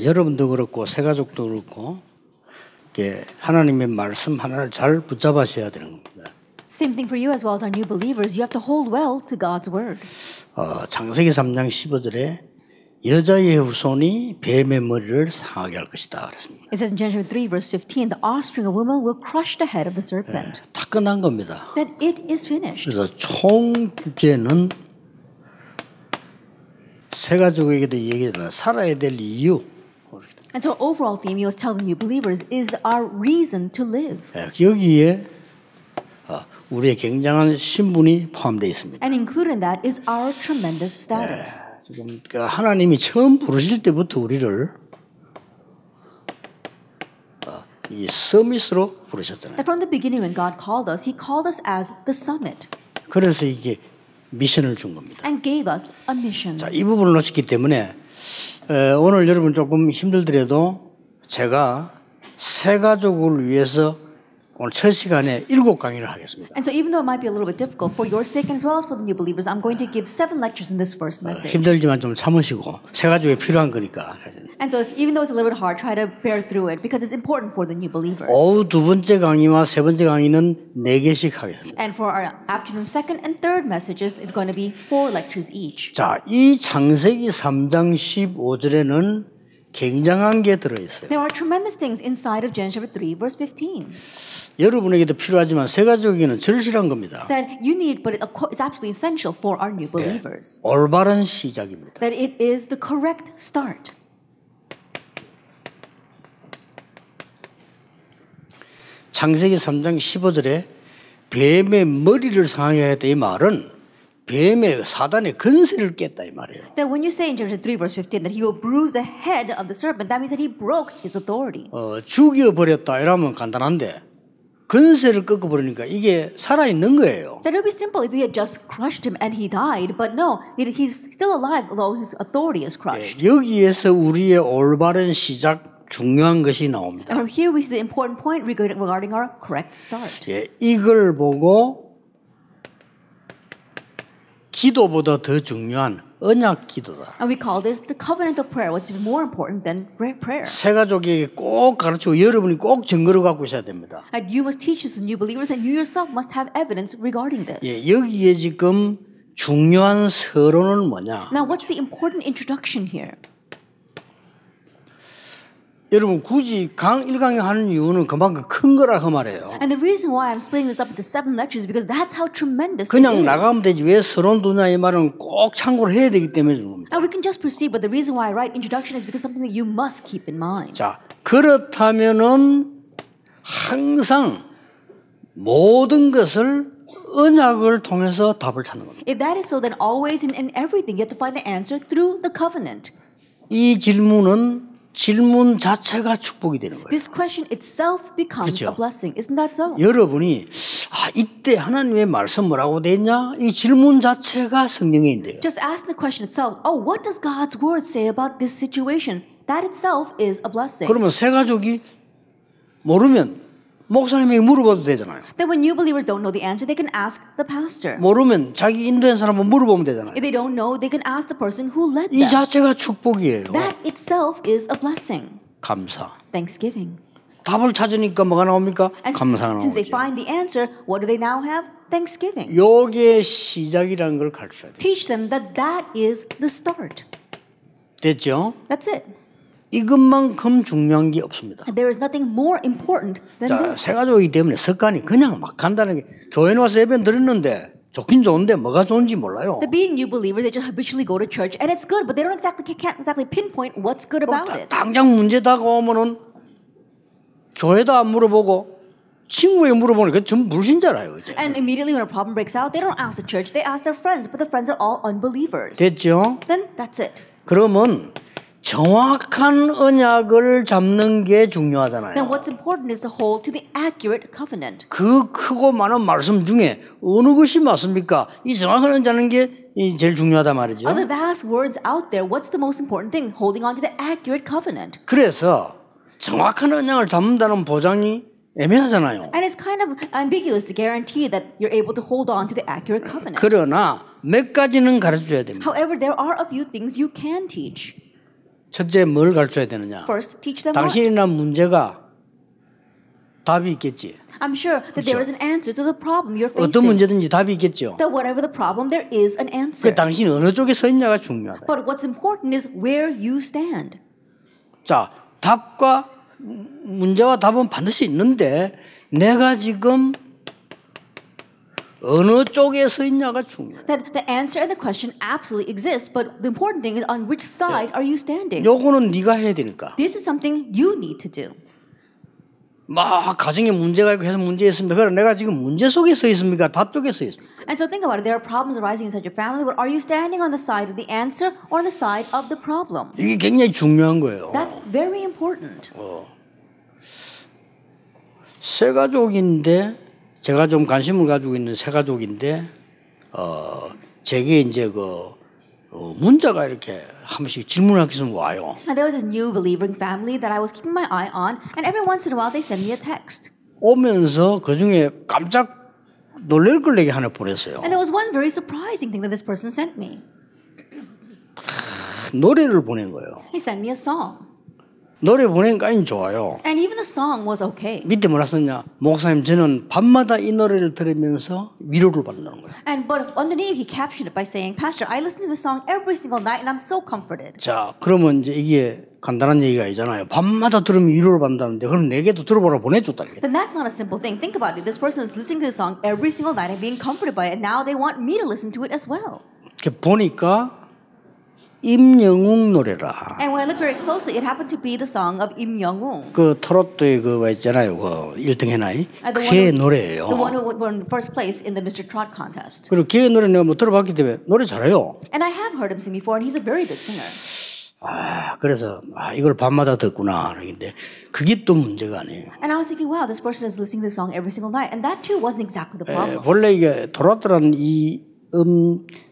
여러분도 그렇고 새가족도 그렇고 이렇게 하나님의 말씀 하나를 잘 붙잡으셔야 되는 겁니다. Same thing for you as well as our new believers. You have to hold well to God's word. 창세기 3장 15절에 여자의 후손이 뱀의 머리를 상하게 할 것이다 그랬습니다. It says in Genesis 3 verse 15, the offspring of woman will crush the head of the serpent. 다 끝난 겁니다. That it is finished. 그래서 총 주제는 새가족에게도 얘기하잖아요. 살아야 될 이유. And so overall theme you always tell the new believers is our reason to live. 여기에 우리의 굉장한 신분이 포함되어 있습니다. And included in that is our tremendous status. 지금 하나님이 처음 부르실 때부터 우리를 이 서밋으로 부르셨잖아요. That from the beginning when God called us, He called us as the summit. 그래서 이게 미션을 준 겁니다. And gave us a mission. 자, 이 부분을 놓쳤기 때문에 오늘 여러분 조금 힘들더라도 제가 새 가족을 위해서 오늘 첫 시간에 7강의를 하겠습니다. And so even though it might be a little bit difficult for your sake and as well as for the new believers, I'm going to give 7 lectures in this first message. 힘들지만 좀 참으시고 새 가족에 필요한 거니까. And so even though it's a little bit hard, try to bear through it because it's important for the new believers. 오후 두 번째 강의와 세 번째 강의는 4개씩 하겠습니다. And for our afternoon second and third messages, it's going to be 4 lectures each. 자, 이 창세기 3장 15절에는 굉장한 게 들어있어요. There are tremendous things inside of Genesis 3 verse 15. 여러분에게도 필요하지만 새 가족에게는 절실한 겁니다. That you need, but it's absolutely essential for our new believers. 올바른 시작입니다. That it is the correct start. 창세기 3장 15절에 뱀의 머리를 상하게 했다 이 말은 뱀의 사단의 근세를 깼다 이 말이에요. That when you say in Genesis 3 verse 15 that he will bruise the head of the serpent, that means that he broke his authority. 죽여버렸다 이러면 간단한데 근세를 꺾어버리니까 이게 살아있는 거예요. That it would be simple if we had just crushed him and he died, but no, he's still alive although his authority is crushed. 여기에서 우리의 올바른 시작 중요한 것이 나옵니다. And from here we see the important point regarding our correct start. 이걸 보고 기도보다 더 중요한 언약 기도다. And we call this the covenantal prayer. What's even more important than prayer? 새 가족에게 꼭 가르치고 여러분이 꼭 증거를 갖고 있어야 됩니다. And you must teach this to new believers, and you yourself must have evidence regarding this. 여기에 지금 중요한 서론은 뭐냐? Now, what's the important introduction here? 여러분 굳이 1강에 하는 이유는 그만큼 큰 거라 그 말이에요. And the reason why I'm splitting this up into 7 lectures is because that's how tremendous it 그냥 is. 나가면 되지 왜 서론 두냐 이 말은 꼭 참고를 해야 되기 때문에 주는 겁니다. Now we can just proceed, but the reason why I write introduction is because something that you must keep in mind. 자, 그렇다면은 항상 모든 것을 언약을 통해서 답을 찾는 겁니다. If that is so, then always in everything you have to find the answer through the covenant. 이 질문 자체가 축복이 되는 거예요. This question itself becomes 그렇죠? a blessing. Isn't that so? 여러분이 이때 하나님의 말씀 뭐라고 돼 있냐? 이 질문 자체가 성경에 있는데요. Just ask the question itself. Oh, what does God's word say about this situation? That itself is a blessing. 그러면 새 가족이 모르면 목사님에게 물어봐도 되잖아요. Then when new believers don't know the answer, they can ask the pastor. 모르면 자기 인도한 사람 한번 물어보면 되잖아요. If they don't know, they can ask the person who led 이 them. 자체가 축복이에요. That itself is a blessing. 감사. Thanksgiving. 답을 찾으니까 뭐가 나옵니까? And 감사가 since they 나오죠. find the answer, what do they now have? Thanksgiving. 요게 시작이라는 걸 가르쳐야 돼요. Teach them that that is the start. 됐죠? That's it. 이것만큼 중요한 게 없습니다. And there is nothing more important than 자, this. 새 가족이기 때문에 습관이 그냥 막 간다는 게 교회 와서 예배 드렸는데 좋긴 좋은데 뭐가 좋은지 몰라요. The being new believers, they just habitually go to church and it's good, but they can't exactly pinpoint what's good about it. 당장 문제 다가오면은 교회도 안 물어보고 친구에게 물어보니까 전부 불신자라요 이제. And immediately when a problem breaks out, they don't ask the church, they ask their friends, but the friends are all unbelievers. 됐죠? Then that's it. 그러면 정확한 언약을 잡는 게 중요하잖아요. Then what's important is to hold to the accurate covenant. 그 크고 많은 말씀 중에 어느 것이 맞습니까? 이 정확한 언약 잡는 게 제일 중요하단 말이죠. Of the vast words out there, what's the most important thing? Holding on to the accurate covenant. 그래서 정확한 언약을 잡는다는 보장이 애매하잖아요. And it's kind of ambiguous to guarantee that you're able to hold on to the accurate covenant. 그러나 몇 가지는 가르쳐줘야 됩니다. However, there are a few things you can teach. 첫째 뭘 가르쳐야 되느냐? First, teach them what? 당신이 난 문제가 답이 있겠지. I'm sure that there is an answer to the problem you're 어떤 facing. 문제든지 답이 있겠죠. That whatever the problem, there is an 그 answer. 당신이 어느 쪽에 서 있냐가 중요하다. But what's important is where you stand. 자, 답과 문제와 답은 반드시 있는데 내가 지금 어느 쪽에 서 있냐가 중요해요. That the answer and the question absolutely exists, but the important thing is on which side are you standing? 요거는 네가 해야 되니까. This is something you need to do. 막 가정에 문제가 있고 해서 문제 있습니다. 그러나 내가 지금 문제 속에 서 있습니까? 답 쪽에 서 있습니까? And so think about it. There are problems arising inside your family, but are you standing on the side of the answer or on the side of the problem? 이게 굉장히 중요한 거예요. That's very important. 새 가족인데 제가 좀 관심을 가지고 있는 새 가족인데 제게 이제 문자가 이렇게 한 번씩 질문할 게 와요. And there was this new believing family that I was keeping my eye on, and every once in a while they send me a text. 오면서 그 중에 깜짝 놀랄 걸 내게 하나 보냈어요. And there was one very surprising thing that this person sent me. 노래를 보낸 거예요. He sent me a song. 노래 보내니까 좋아요. And even the song was okay. 밑에 뭐라 썼냐? 목사님 저는 밤마다 이 노래를 들으면서 위로를 받는다는 거예요. And but underneath he captioned it by saying, Pastor, I listen to the song every single night and I'm so comforted. 자, 그러면 이제 이게 간단한 얘기가 아니잖아요. 밤마다 들으면 위로를 받는다는데 그럼 내게도 들어보라 보내줬다. Then that's not a simple thing. Think about it. This person is listening to the song every single night and being comforted by it. And now they want me to listen to it as well. 이렇게 보니까 임영웅 노래라. And when I looked very closely, it happened to be the song of Im Young-woong. 그 트로트의 그 있잖아요. 그 1등 해나이. The 걔 노래예요. one who won first place in the Mr. Trot contest. 그리고 걔 노래 내가 뭐 들어봤기 때문에 노래 잘해요. And I have heard him sing before, and he's a very good singer. 그래서 이걸 밤마다 듣구나. 그런데 그게 또 문제가 아니에요. And I was thinking, wow, this person is listening to the song every single night, and that too wasn't exactly the problem. 원래 이게 트로트라는 이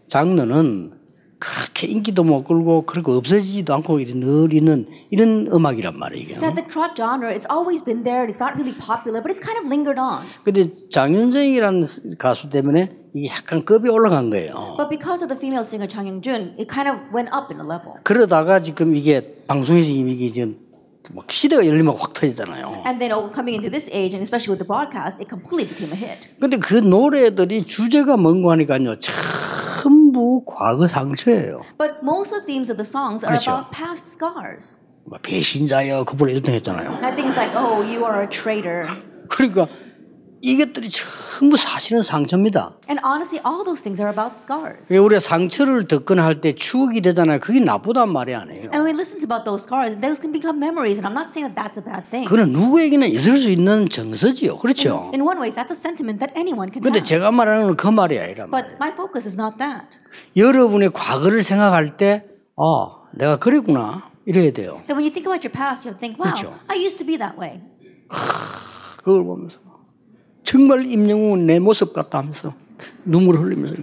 장르는 그렇게 인기도 못 끌고 그리고 없어지지도 않고 늘 있는 이런 음악이란 말이에요. That the trot genre, it's always been there. It's not really popular, but it's kind of lingered on. 근데 장윤정이라는 가수 때문에 이게 약간 급이 올라간 거예요. But because of the female singer Chang Young-jun, it kind of went up in a level. 그러다가 지금 이게 방송에서 이게 지금 막 시대가 열리면 확 터지잖아요. And then coming into this age, and especially with the broadcast, it completely became a hit. 근데 그 노래들이 주제가 뭔고 하니까요. 전부 과거 상처예요. But most of the themes of the songs are 그렇죠. about past scars. 배신자여 그걸 1등 했잖아요. And things like, oh, you are a traitor. 그러니까 이것들이 전부 사실은 상처입니다. And honestly, all those things are about scars. 우리가 상처를 듣거나 할 때 추억이 되잖아요. 그게 나쁘단 말이 아니에요. And when we listen about those scars, those can become memories. And I'm not saying that that's a bad thing. 그건 누구에게나 있을 수 있는 정서지요. 그렇죠? In one way, that's a sentiment that anyone can 근데 have. 제가 말하는 건 그 말이 아니란 말이에요. But my focus is not that. 여러분의 과거를 생각할 때 내가 그랬구나 이래야 돼요. That when you think about your past, you think, wow, 그렇죠. I used to be that way. 그걸 보면서 정말 임영웅은 내 모습 같다 하면서 눈물을 흘리면서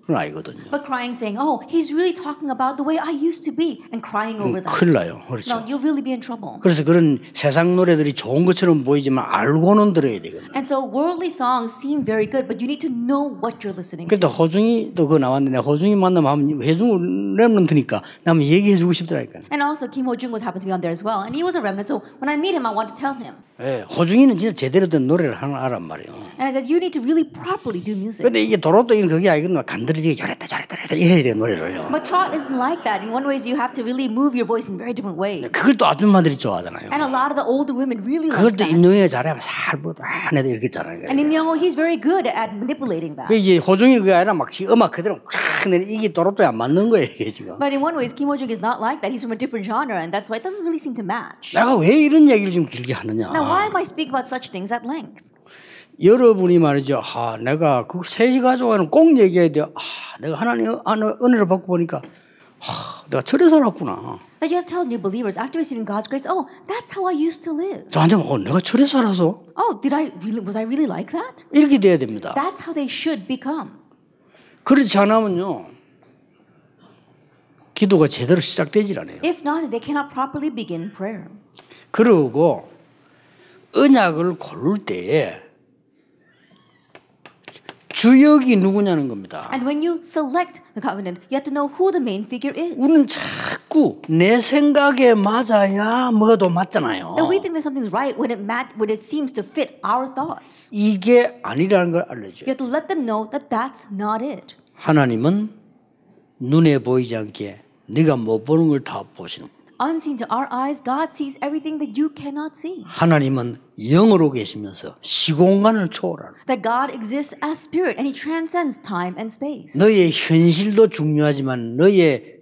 그런 아이거든요. But crying, saying, oh, he's really talking about the way I used to be, and crying over that. 큰일 나요. No, 그렇죠. you'll really be in trouble. 그래서 그런 세상 노래들이 좋은 것처럼 보이지만 알고는 들어야 되거든요. And so worldly songs seem very good, but you need to know what you're listening 그때 to. 호중이도 그거 나왔는데 호중이 만나면 회중을 랩런트니까 나면 얘기해주고 싶더라니까. And also Kim Ho-jung was happened to be on there as well, and he was a remnant. So when I meet him, I want to tell him. 예, 호중이는 진짜 제대로 된 노래를 하는 아란 말이에요. And I said, you need to really properly do music. 근데 이게 도로또이는 그게 아니거든요. 간드러지게 저랬다 이래야 돼 노래를요. But trot isn't like that. In one way, you have to really move your voice in very different ways. 그걸 또 아줌마들이 좋아하잖아요. And a lot of the older women really 그걸 like 또 that. 임영웅이 잘하면 살보다 내도 이렇게 잘하는 And 거예요. Im Young-ho, he's very good at manipulating that. 이게 호중이는 그게 아니라 막 음악 그대로 쫙 내는 이게 도로또에 안 맞는 거예요 이게 지금. But in one way, Kim Ho-jung is not like that. He's from a different genre, and that's why it doesn't really seem to match. 내가 왜 이런 얘기를 좀 길게 하느냐. Now, why am I speaking about such things at length? 여러분이 말이죠. 내가 그 세 가족과는 꼭 얘기해야 돼요. 내가 하나님 은혜를 받고 보니까 내가 저래 살았구나. That you have to tell new believers after receiving God's grace, oh, that's how I used to live. 저한테 내가 저래 살아서 Oh, was I really like that? 이렇게 돼야 됩니다. That's how they should become. 그렇지 않으면요. 기도가 제대로 시작되질 않아요. If not, they cannot properly begin prayer. 그리고 언약을 고를 때에 주역이 누구냐는 겁니다. And when you select the covenant, you have to know who the main figure is. 우리는 자꾸 자꾸 내 생각에 맞아야 뭐도 맞잖아요. That we think that something's right when it seems to fit our thoughts. 이게 아니라는 걸 알려줘요. You have to let them know that that's not it. 하나님은 눈에 보이지 않게 네가 못 보는 걸 다 보시는 거예요. Unseen to our eyes, God sees everything that you cannot see. 하나님은 영으로 계시면서 시공간을 초월하는 That God exists as spirit and He transcends time and space. 너의 현실도 중요하지만 너의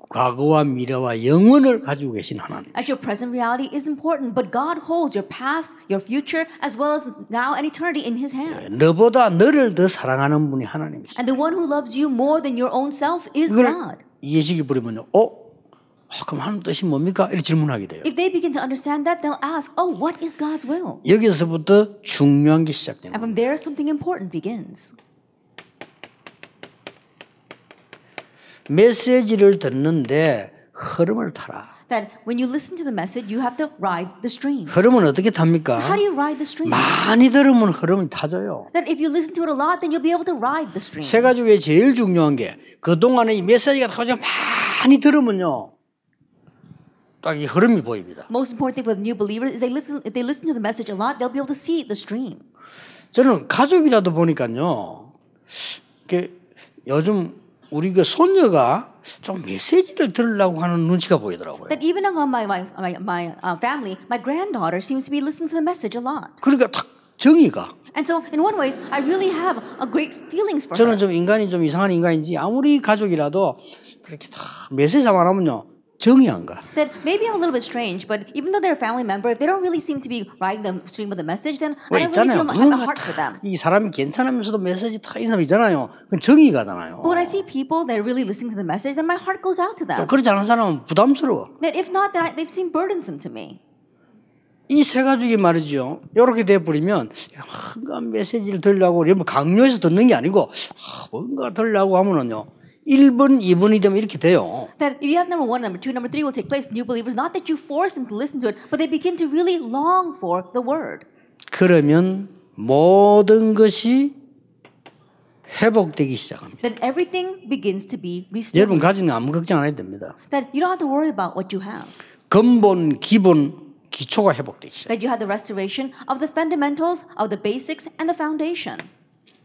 과거와 미래와 영원을 가지고 계신 하나님. As your present reality is important, but God holds your past, your future, as well as now and eternity in His hands. 너보다 너를 더 사랑하는 분이 하나님이시죠. And the one who loves you more than your own self is God. 이해시키 부리면요. 그럼 하나님 뜻이 뭡니까? 이렇게 질문하게 돼요. If they begin to understand that, they'll ask, "Oh, what is God's will?" 여기서부터 중요한 게 시작됩니다. And from there, something important begins. 메시지를 듣는데 흐름을 타라. That when you listen to the message, you have to ride the stream. 흐름은 어떻게 탑니까? How do you ride the stream? 많이 들으면 흐름이 타져요. That if you listen to it a lot, then you'll be able to ride the stream. 세 가지에 제일 중요한 게 그동안에 이 메시지가 가장 많이 들으면요. 딱 이 흐름이 보입니다. Most important thing for the new believers is if they listen to the message a lot, they'll be able to see the stream. 저는 가족이라도 보니까요. 요즘 우리 그 손녀가 좀 메시지를 들으려고 하는 눈치가 보이더라고요. That even among my family, my granddaughter seems to be listening to the message a lot. 그러니까 딱 정의가. And so, in one ways, I really have a great feelings for 저는 her. 좀 인간이 좀 이상한 인간인지 아무리 가족이라도 그렇게 다 메시지만 하면요. 정이 안 가. That maybe I'm a little bit strange, but even though they're a family member, if they don't really seem to be riding the stream of the message, then 왜 I don't really 있잖아요. have a heart for them. 이 사람이 괜찮으면서도 메시지 다 있는 사람 있잖아요. 그건 정이 가잖아요. But when I see people that are really listening to the message, then my heart goes out to 또 them. 그렇지 않은 사람은 부담스러워. That if not, then they seem burdensome to me. 이 세 가족이 말이죠. 이렇게 돼버리면 뭔가 메시지를 들으려고 강요해서 듣는 게 아니고 뭔가 들으려고 하면은요. 1번, 2번이 되면 이렇게 돼요. That if you have number 1, number 2, number 3 will take place, new believers, not that you force them to listen to it, but they begin to really long for the word. 그러면 모든 것이 회복되기 시작합니다. Then everything begins to be restored. 여러분 가지는 아무 걱정 안 해도 됩니다. That you don't have to worry about what you have. 근본, 기본, 기초가 회복되기 시작. That you have the restoration of the fundamentals, of the basics, and the foundation.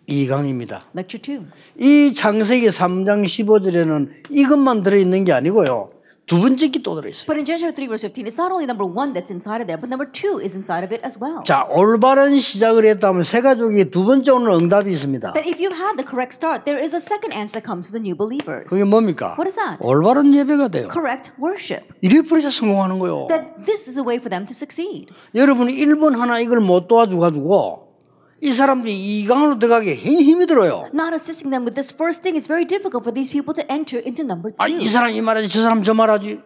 2강입니다. Lecture 2. 이 창세기 3장 15절에는 이것만 들어있는 게 아니고요. 두 번째 게 또 들어있어요. But in Genesis 3 verse 15, it's not only number 1 that's inside of there, but number 2 is inside of it as well. 자, 올바른 시작을 했다면 세 가족이 두 번째 오는 응답이 있습니다. That if you've had the correct start, there is a second answer that comes to the new believers. 그게 뭡니까? What is that? 올바른 예배가 돼요. Correct worship. 이래 버려서 성공하는 거예요. That this is the way for them to succeed. 여러분이 1번 하나 이걸 못 도와줘가지고 이 사람들이 2강으로 들어가기 힘이 들어요. Not assisting them with this first thing is very difficult for these people to enter into number 2. 이 사람 이 말하지 저 사람 저 말하지.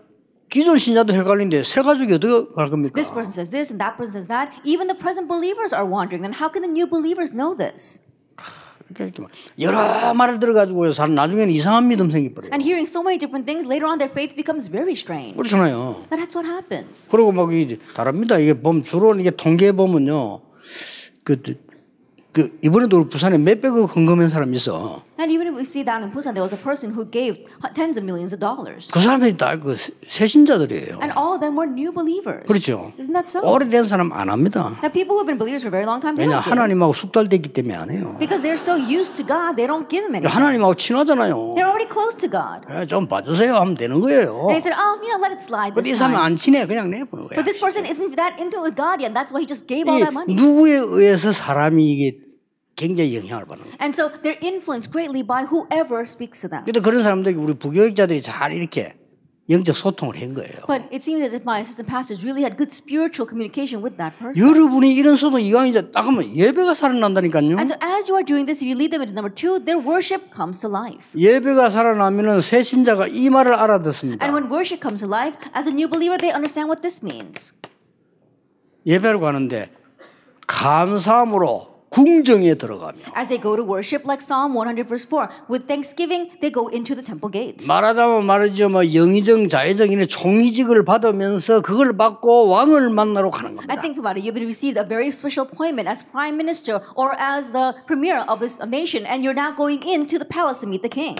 기존 신자도 헷갈린데 새 가족이 어떻게 갈 겁니까? This person says this and that person says that. Even the present believers are wondering. Then how can the new believers know this? 이렇게 여러 말을 들어가지고요. 사람 나중에는 이상한 믿음 생기버려요. And hearing so many different things, later on their faith becomes very strange. 그렇잖아요. That's what happens. 그리고 막 이게 다릅니다. 이게 주로 이게 통계 보면요. 이번에도 우리 부산에 몇백억 헌금한 사람이 있어. And even if we see that in Busan, there was a person who gave tens of millions of dollars. 그 사람들이 다 그 새신자들이에요. And all of them were new believers. 그렇죠. Isn't that so? 오래된 사람 안 합니다. Now people who have been believers for a very long time, they 왜냐 don't give. 하나님하고 숙달됐기 때문에 안 해요. Because they're so used to God, they don't give him anything. 하나님하고 친하잖아요. They're already close to God. 좀 봐주세요 하면 되는 거예요. And he said, let it slide 근데 이 this 사람은 time. 안 친해 그냥 내보는 거야. But this person isn't that into with God yet. That's why he just gave all that money. 누구에 의해서 사람이 이게 굉장히 영향을 받는 거예요. And so they're influenced greatly by whoever speaks to them. 근데 그런 사람들이 우리 부교육자들이 잘 이렇게 영적 소통을 한 거예요. But it seems as if my assistant pastors really had good spiritual communication with that person. 여러분이 이런 소통 이강이자 딱 하면 예배가 살아난다니까요. And so as you are doing this, if you lead them into number 2, their worship comes to life. 예배가 살아나면은 새 신자가 이 말을 알아듣습니다. And when worship comes to life, as a new believer, they understand what this means. 예배로 가는데 감사함으로 궁정에 들어가며 As they go to worship, like Psalm 100 verse 4, with thanksgiving, they go into the temple gates. 말하자면 말이죠. 영의정 자의정 이런 총리직을 받으면서 그걸 받고 왕을 만나러 가는 겁니다. I think about it. You've received a very special appointment as prime minister or as the premier of this nation, and you're now going into the palace to meet the king.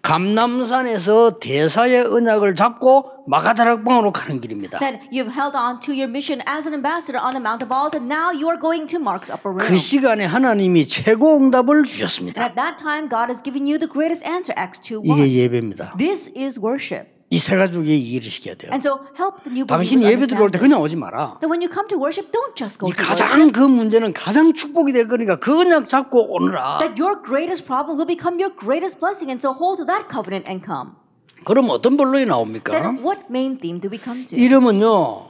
감람산에서 대사의 언약을 잡고 마가다락방으로 가는 길입니다. then you've held on to your mission as an ambassador on the Mount of Olives, and now you are going to Mark's upper room. 그 시간에 하나님이 최고 응답을 And 주셨습니다. at that time, God has given you the greatest answer, Acts 2:1. 이게 예배입니다. This is worship. 이 세 가족에 이해를 시켜야 돼요. And so help the new 당신 believers 예배 들어올 때 understand 그냥 this. 오지 마라. That when you come to worship, don't just go 이 to worship. 가장 그 문제는 가장 축복이 될 거니까 그냥 잡고 오느라. That your greatest problem will become your greatest blessing, and so hold to that covenant and come. 그럼 어떤 본론이 나옵니까? Then what main theme do we come to? 이러면요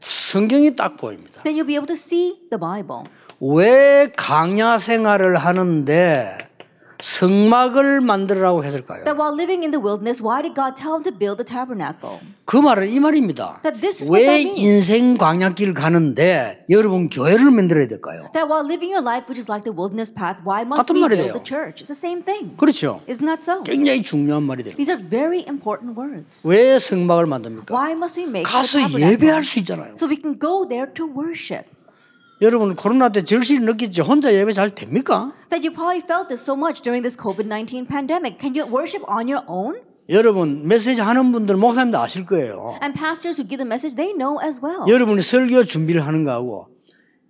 성경이 딱 보입니다. Then you'll be able to see the Bible. 왜 강야 생활을 하는데 성막을 만들라고 했을까요? That while living in the wilderness, why did God tell him to build the tabernacle? 그 말은 이 말입니다. That this is what 왜 that means. 인생 광야길 가는데 여러분 교회를 만들어야 될까요? That while living your life, which is like the wilderness path, why must 같은 we 말이래요. build the church? It's the same thing. 그렇죠. Isn't that so? 굉장히 중요한 말이 돼요. These are very important words. 왜 성막을 만듭니까? Why must we make the 가서 tabernacle? 예배할 수 있잖아요. So we can go there to worship. 여러분 코로나 때 절실히 느끼죠? 혼자 예배 잘 됩니까? That you probably felt this so much during this COVID-19 pandemic. Can you worship on your own? 여러분 메시지 하는 분들 목사님도 아실 거예요. And pastors who give the message, they know as well. 여러분이 설교 준비를 하는 거하고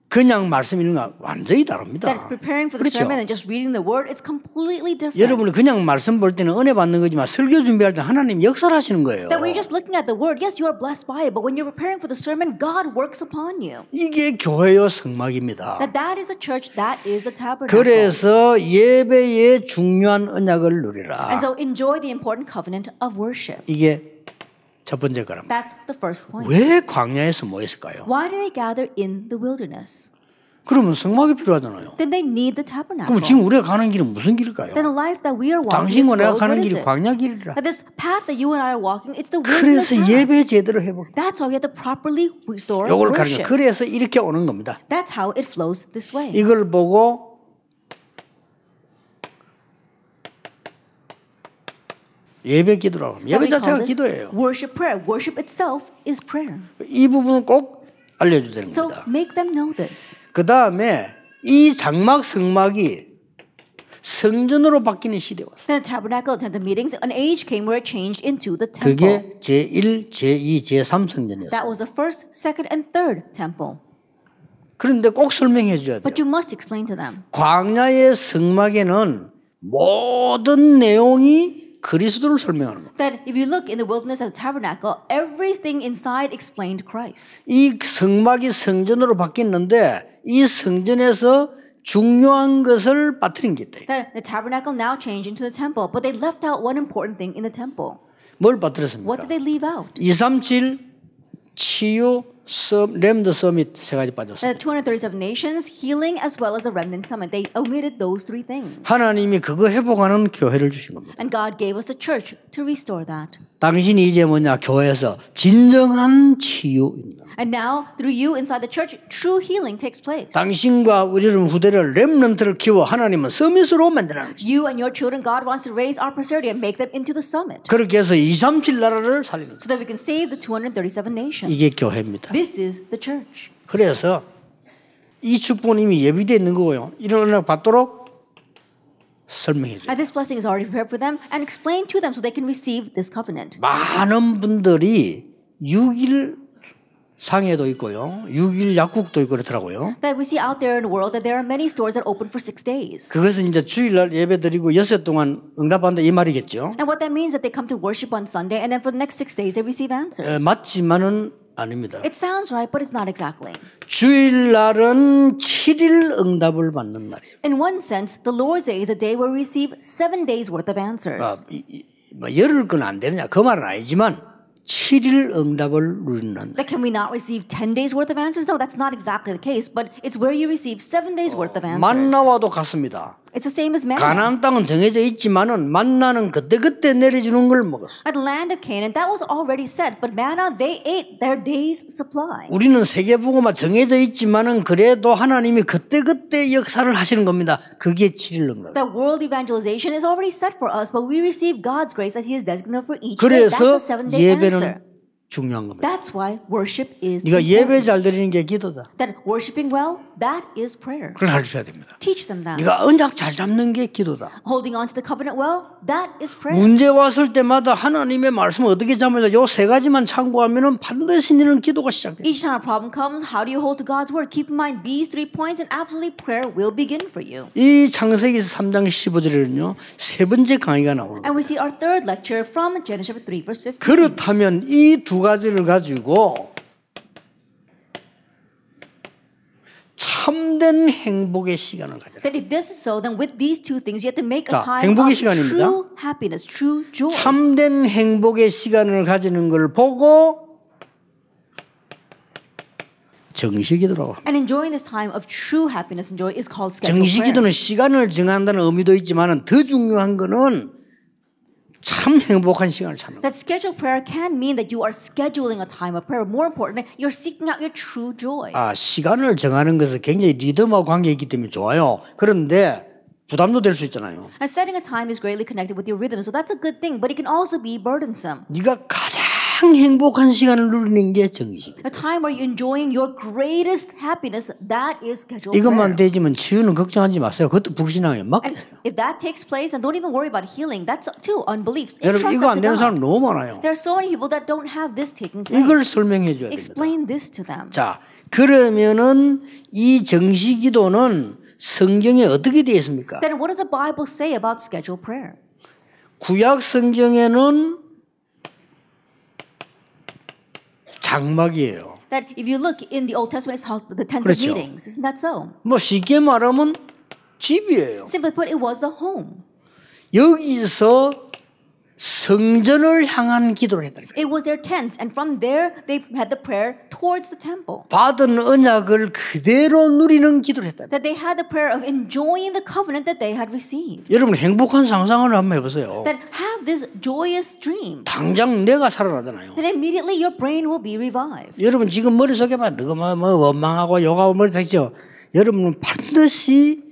그냥 말씀 읽는 거 완전히 다릅니다. That preparing for the 그렇죠? sermon and just reading the word, it's completely different. 여러분이 그냥 말씀 볼 때는 은혜 받는 거지만 설교 준비할 때 하나님 역사를 하시는 거예요. That when you're just looking at the word, yes, you are blessed by it, but when you're preparing for the sermon, God works upon you. 이게 교회요 성막입니다. That is a church, that is a tabernacle. 그래서 예배의 중요한 언약을 누리라. And so enjoy the important covenant of worship. 이게 첫 번째 거랍니다. That's the first point. 왜 광야에서 모였을까요? Why do they gather in the wilderness? 그러면 성막이 필요하잖아요. Then they need the tabernacle. 그럼 지금 우리가 가는 길은 무슨 길일까요? Then the life that we are walking, this 당신과 내가 road, what 가는 is 길이 it? 광야 길이라. That this path that you and I are walking, it's the wilderness 그래서 path. 예배 제대로 해보. That's why we have to properly restore 요걸 가르쳐. worship. 그래서 이렇게 오는 겁니다. That's how it flows this way. 이걸 보고 예배 기도라고 합니다. That 예배 we call 자체가 this 기도예요. worship prayer. Worship itself is prayer. 이 부분은 꼭 알려줘야 되는 So 겁니다. make them know this. 그 다음에 이 장막 성막이 성전으로 바뀌는 시대가 왔어요. Then the tabernacle attended meetings. An age came where it changed into the temple. 그게 제1, 제2, 제3 성전이었어요. That was the first, second, and third temple. 그런데 꼭 설명해 줘야 돼요. But you must explain to them. 광야의 성막에는 모든 내용이 그리스도를 설명하는 거예요. That if you look in the wilderness of the tabernacle, everything inside explained Christ. 이 성막이 성전으로 바뀌었는데 이 성전에서 중요한 것을 빠뜨린 게 있다. That the tabernacle now changed into the temple, but they left out one important thing in the temple. 뭘 What 빠뜨렸습니까? did they leave out? 237 치유 렘드 서밋 세 가지 빠졌어요. The 237 nations, healing, as well as the remnant summit. They omitted those three things. 하나님이 그거 회복하는 교회를 주신 겁니다. And God gave us the church to restore that. 당신이 이제 뭐냐 교회에서 진정한 치유입니다. And now, through you inside the church, true healing takes place. 당신과 우리를 후대를 렘넌트를 키워 하나님은 서밋으로 만들어는 것입니다. You and your children, God wants to raise our posterity and make them into the summit. 그렇게 해서 237 나라를 살리는 So that we can save the 237 nations. 이게 교회입니다. This is the church. 그래서 이 축복은 이미 예비되어 있는 거고요. 이런 은혜 받도록 설명해 줘요. And this blessing is already prepared for them and explained to them so they can receive this covenant. 많은 분들이 6일 상해도 있고요. 6일 약국도 있고 그렇더라고요. That we see out there in the world that there are many stores that open for 6 days. 그것은 이제 주일날 예배 드리고 6일 동안 응답한다 이 말이겠죠. And what that means is that they come to worship on Sunday and then for the next 6 days they receive answers. 맞지만은 아닙니다. It sounds right, but it's not exactly. 주일날은 7일 응답을 받는 날이에요. In one sense, the Lord's Day is a day where we receive 7 days worth of answers. 뭐 열흘 건 안 되느냐 그 말은 아니지만 7일 응답을 누리는 That can we not receive 10 days worth of answers? No, that's not exactly the case, but it's where you receive 7 days worth of answers. 만나와도 같습니다. It's the same as manna. 가나안 땅은 정해져 있지만은 만나는 그때그때 내려주는 걸 먹었어. At the land of Canaan, that was already set, but manna, they ate their day's supply. 우리는 세계복음화 정해져 있지만은 그래도 하나님이 그때그때 역사를 하시는 겁니다. 그게 7일 응답. That world evangelization is already set for us, but we receive God's grace as He is designated for each day. That's 그래서 a 7-day answer. 예배는 중요한 겁니다. That's why worship is 네가 예배 important. 잘 드리는 게 기도다. That worshiping well, that is prayer. 그걸 가르쳐야 됩니다. Teach them that. 네가 언약 잘 잡는 게 기도다. Holding on to the covenant well, that is prayer. 문제 왔을 때마다 하나님의 말씀을 어떻게 잡느냐 요 세 가지만 참고하면은 반드시 너는 기도가 시작돼. Each time a problem comes, how do you hold to God's word? Keep in mind these 3 points and absolutely prayer will begin for you. 이 창세기에서 3장 15절에는요 세 번째 강의가 나오는 거예요. And we see our third lecture from Genesis 3 verse 15. 그렇다면 이 두 가지를 가지고 참된 행복의 시간을 가져라. That if this is so, then with these two things, you have to make a 자, time 행복의 of 시간입니다. true happiness, true joy. 참된 행복의 시간을 가지는 걸 보고 정시기도라고 합니다. And enjoying this time of true happiness and joy is called scheduled prayer. 정시기도는 시간을 정한다는 의미도 있지만 더 중요한 거는 참 행복한 시간을 찾는 거예요. That scheduled prayer can mean that you are scheduling a time of prayer. More important, you're seeking out your true joy. 시간을 정하는 것은 굉장히 리듬하고 관계있기 때문에 좋아요. 그런데 부담도 될 수 있잖아요. And setting a time is greatly connected with your rhythm, so that's a good thing, but it can also be burdensome. 네가 가장 행복한 시간을 누리는 게 정시기도. A time where you're enjoying your greatest happiness, that is scheduled 이것만 prayer. 되지만 치유는 걱정하지 마세요. 그것도 불신앙에 And 맡기세요. if that takes place, then don't even worry about healing. That's too unbelief. 여러분 Entrust 이거 안 that to 되는 God. 사람 너무 많아요. There are so many people that don't have this taking place. 이걸 설명해 줘야 됩니다. Explain this to them. 자, 그러면은 이 정시기도는 성경에 어떻게 되어 있습니까? Then what does the Bible say about scheduled prayer? 구약 성경에는 장막이에요. That if you look in the Old Testament, it's called the tent 그렇죠. of meetings. Isn't that so? 뭐 쉽게 말하면 집이에요. Simply put, it was the home. 여기서 성전을 향한 기도를 했다니까요. It was their tents, and from there they had the prayer towards the temple. 받은 언약을 그대로 누리는 기도를 했다. That they had the prayer of enjoying the covenant that they had received. 여러분 행복한 상상을 한번 해보세요. That have this joyous dream. 당장 내가 살아나잖아요. Then immediately your brain will be revived. 여러분 지금 머릿속에만 뭐 원망하고 욕하고 머릿속이죠. 여러분은 반드시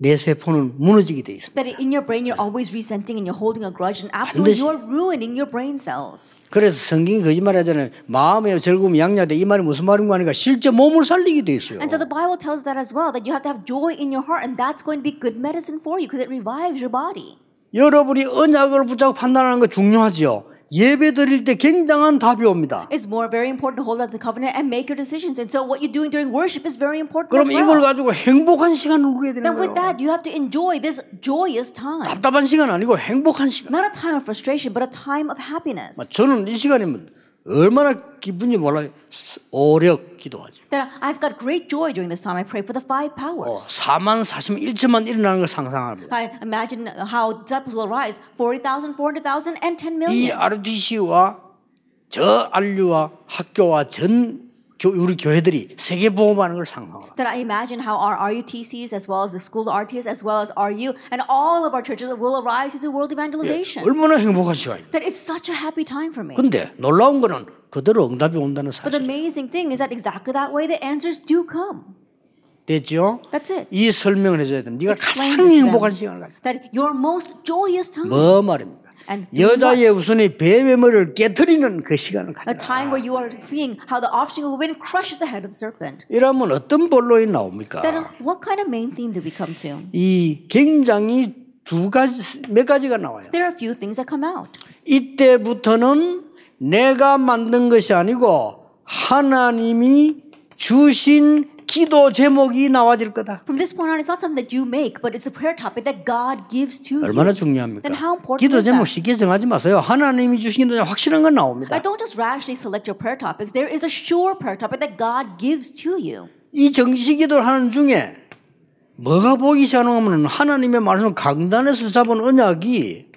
내 세포는 무너지게 돼 있습니다. That in your brain you're always resenting and you're holding a grudge and absolutely 반드시. you're ruining your brain cells. 그래서 성경이 거짓말하잖아요. 마음의 즐거움이 양냐되 이 말이 무슨 말인가 하니까 실제 몸을 살리게 돼 있어요. And so the Bible tells that as well, that you have to have joy in your heart, and that's going to be good medicine for you because it revives your body. 여러분이 언약을 붙잡고 판단하는 거 중요하지요. 예배 드릴 때 굉장한 답이 옵니다. It's more very important to hold out the covenant and make your decisions. And so what you're doing during worship is very important 그럼 as 이걸 well. 가지고 행복한 시간을 누려야 되는 Then with 거예요. that, you have to enjoy this joyous time. 답답한 시간 아니고 행복한 시간. Not a time of frustration, but a time of happiness. 저는 이 시간이면 얼마나 기쁜지 몰라요. 오력 기도하지. That I've got great joy during this time. I pray for the 5 powers. 4만 40만 1천만 일어나는 걸 상상합니다. I imagine how disciples will rise 40,000, 400,000, and 10 이 million. RTC와 저 안류와 학교와 전 우리 교회들이 세계 보험하는 걸 상상합니다. That I imagine how our RUTCs, as well as the school RTS, as well as RU, and all of our churches will arise to do world evangelization. 얼마나 행복한 시간입니다. That it's such a happy time for me. 근데 놀라운 거는 그대로 응답이 온다는 But the 사실. amazing thing is that exactly that way the answers do come. 됐죠? That's it. 이 설명을 해줘야 됩니다. 네가 Explain 가장 this to them. 행복한 시간을 가져. That your most joyous time. 뭐 말입니까? And 여자의 우선이 뱀의 머리를 깨트리는 그 시간을 a 가져. time where you are seeing how the offspring of women crushes the head of the serpent. 이러면 어떤 본론이 나옵니까? Then what kind of main theme do we come to? 이 굉장히 몇 가지가 나와요. There are a few things that come out. 이때부터는 내가 만든 것이 아니고 하나님이 주신 기도 제목이 나와질 거다. From this point on, it's not something that you make, but it's a prayer topic that God gives to 얼마나 you. 중요합니까? Then how important 기도 is 제목 that? 쉽게 정하지 마세요. 하나님이 주신 기도 제목 확실한 건 나옵니다. I don't just rashly select your prayer topics. There is a sure prayer topic that God gives to you. 이 정식 기도를 하는 중에 뭐가 보이기 시작하면 하나님의 말씀 강단에서 잡은 언약이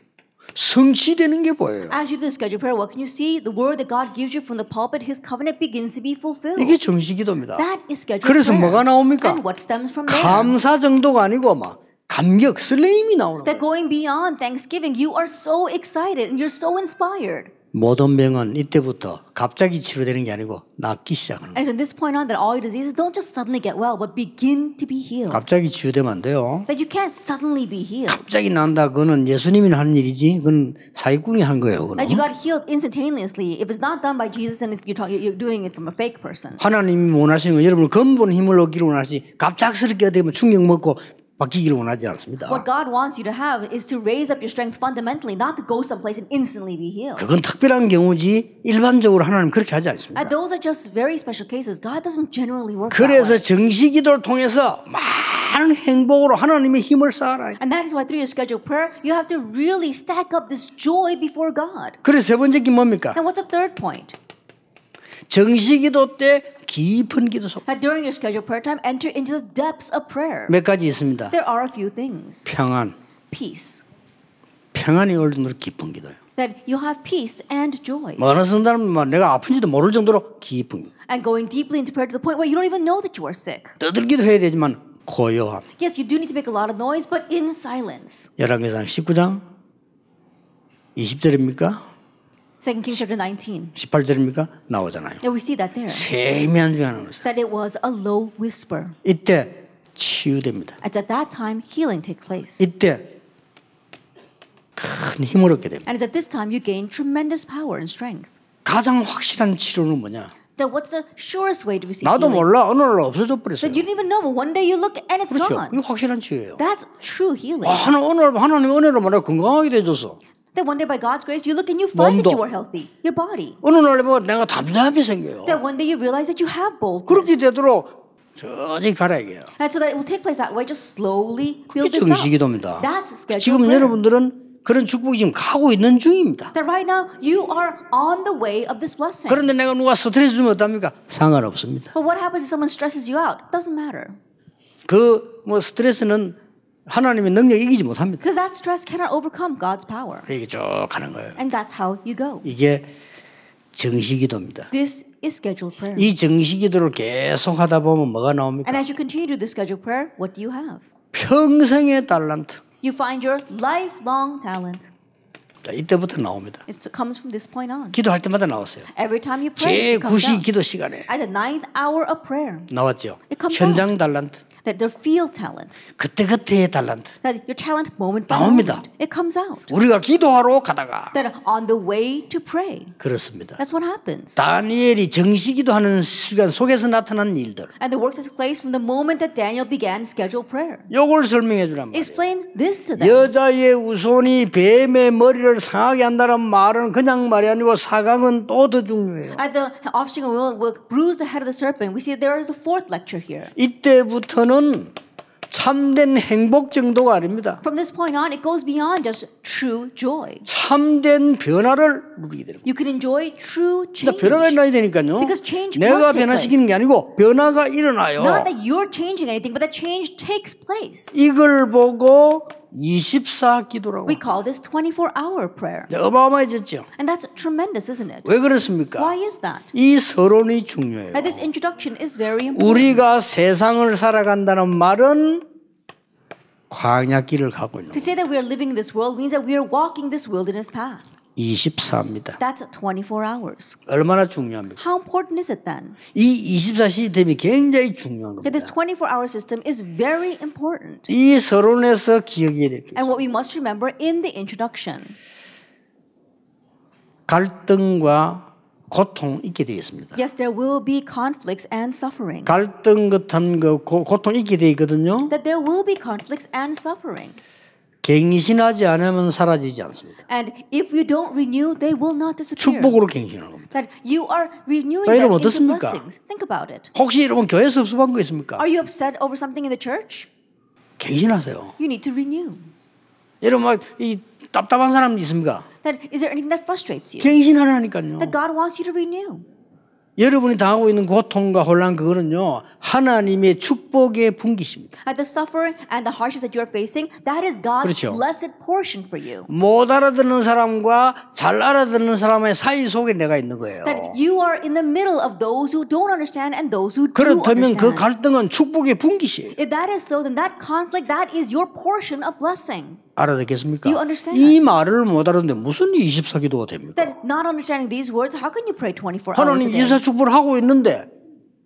성취되는 게 보여요. As you do the scheduled prayer, what can you see? The word that God gives you from the pulpit, His covenant begins to be fulfilled. 이게 정식 기도입니다. That is scheduled 그래서 prayer. 뭐가 나옵니까? And what stems from there? 감사 정도가 아니고 막 감격, 설레임이 나오는 That 거예요. going beyond Thanksgiving, you are so excited and you're so inspired. 모든 병은 이때부터 갑자기 치료되는 게 아니고 낫기 시작하는 거예요. And so from this point on, that all your diseases don't just suddenly get well, but begin to be healed. 갑자기 치유되면 안 돼요. That you can't suddenly be healed. 갑자기 난다. 그거는 예수님이 하는 일이지. 그건 사기꾼이 한 거예요. 그건. That you got healed instantaneously. If it's not done by Jesus and you're doing it from a fake person. 하나님이 원하시는 건 여러분을 근본 힘을 얻기를 원하시 갑작스럽게 되면 충격 먹고 바뀌기를 원하지 않습니다. What God wants you to have is to raise up your strength fundamentally, not to go someplace and instantly be healed. 그건 특별한 경우지 일반적으로 하나님 그렇게 하지 않습니다. And those are just very special cases. God doesn't generally work that 그래서 way. 정시기도를 통해서 많은 행복으로 하나님의 힘을 쌓아라. And that is why through your scheduled prayer, you have to really stack up this joy before God. 그래서 세 번째 게 뭡니까? Now, what's the third point? 정시기도 때 깊은 기도 속. That during your scheduled prayer time, enter into the depths of prayer. 몇 가지 있습니다. There are a few things. 평안. Peace. 평안이 올 정도로 깊은 기도예요. That you'll have peace and joy. 어느 순간은 내가 아픈지도 모를 정도로 깊은 기도. And going deeply into prayer to the point where you don't even know that you are sick. 떠들기도 해야 되지만 고요함. Yes, you do need to make a lot of noise, but in silence. 열왕기상 19장 20절입니까? 2 Kings chapter 19. 18절입니까? 나오잖아요. And we see that there. 세미한 중에 하나로 That it was a low whisper. 이때 치유됩니다. And at that time, healing take place. 이때 큰 힘을 얻게 됩니다. And it's at this time you gain tremendous power and strength. 가장 확실한 치료는 뭐냐? That what's the surest way to receive 나도 healing? 몰라. 어느 날 없어져 버렸어요. That you didn't even know, but one day you look and it's 그렇죠. gone. 이거 확실한 치유예요. That's true healing. 어느 날 하나님 은혜로 말해 건강하게 돼줘서 That one day by God's grace you look and you find that 몸도. you are healthy. Your body. 어느 날 보면 내가 담담히 생겨요. That one day you realize that you have 그렇게 boldness. 되도록 천천히 가라 이게요. And so that it will take place that way. Just slowly 그게 build this up. 정시기도입니다. That's scheduled 지금 prayer. 여러분들은 그런 축복이 지금 가고 있는 중입니다. That right now you are on the way of this blessing. 그런데 내가 누가 스트레스 주면 어떡합니까? 상관없습니다. But what happens if someone stresses you out? Doesn't matter. 그 스트레스는 하나님의 능력 이기지 못합니다. Because that stress cannot overcome God's power. 이게 쭉 가는 거예요. And that's how you go. 이게 정시기도입니다. This is scheduled prayer. 이 정시기도를 계속 하다 보면 뭐가 나옵니까? And as you continue to do this scheduled prayer, what do you have? 평생의 달란트. You find your lifelong talent. 자, 이때부터 나옵니다. It comes from this point on. 기도할 때마다 나왔어요. Every time you pray, it comes 제9시 out. 기도 시간에 At the 9th hour of prayer, 나왔죠. It comes 현장 달란트. that their field talent, 그때그때의 달란트. that your talent moment by 나옵니다. moment, it comes out. 우리가 기도하러 가다가 That on the way to pray, 그렇습니다. that's what happens. 다니엘이 정시기도하는 시간 속에서 나타난 일들. And the works that took place from the moment that Daniel began scheduled prayer. 요걸 설명해 주란 말이에요. Explain this to them. 여자의 우손이 뱀의 머리를 상하게 한다는 말은 그냥 말이 아니고 사강은 또 더 중요해요. At the offspring of will bruise the head of the serpent. We see there is a fourth lecture here. 이때부터는 참된 행복 정도가 아닙니다. From this point on, it goes beyond just true joy. 참된 변화를 누리게 되는 거예요. You can enjoy true change. 변화가 일어나야 되니까요. Because change 내가 must take 변화시키는 게 아니고 변화가 일어나요. Not that you're changing anything, but that change takes place. 이걸 보고 24기도라고. We call this 24-hour prayer. 어마어마해졌죠. And that's tremendous, isn't it? 왜 그렇습니까? Why is that? 이 서론이 중요해요. And this introduction is very important. 우리가 세상을 살아간다는 말은 광야길을 가고 있는 To say that we are living in this world means that we are walking this wilderness path. 24입니다. That's 24 hours. 얼마나 중요합니까? How important is it then? 이 24 시스템이 굉장히 중요한 That 겁니다. this 24-hour system is very important. 이 서론에서 기억해야 될 게 And what we must remember in the introduction, 갈등과 고통 있게 되어 있습니다. yes, there will be conflicts and suffering. 갈등 같은 거 고통 있게 되어 있거든요. That there will be conflicts and suffering. 갱신하지 않으면 사라지지 않습니다. And if you don't renew, they will not disappear. 축복으로 갱신하는 겁니다. That you are renewing 자, them 여러분 into 어떻습니까? blessings. Think about it. 혹시 여러분 교회 섭섭한 거 있습니까? Are you upset over something in the church? 갱신하세요. You need to renew. 여러분 막 이 답답한 사람 있습니까? That is there anything that frustrates you? 갱신하라니까요. That God wants you to renew. 여러분이 당하고 있는 고통과 혼란 그거는요 하나님의 축복의 분기십니다. At the suffering and the hardships that you are facing, that is God's 그렇죠. blessed portion for you. 못 알아듣는 사람과 잘 알아듣는 사람의 사이 속에 내가 있는 거예요. That you are in the middle of those who don't understand and those who do 그렇다면 그 understand. 갈등은 축복의 분기시에요. If that is so, then that conflict, that is your portion of blessing. 알아듣겠습니까? You understand 이 말을 못 알아듣는데 무슨 24기도가 됩니까? Then not understanding these words, how can you pray 24 hours 하나님 a day? 24축복을 하고 있는데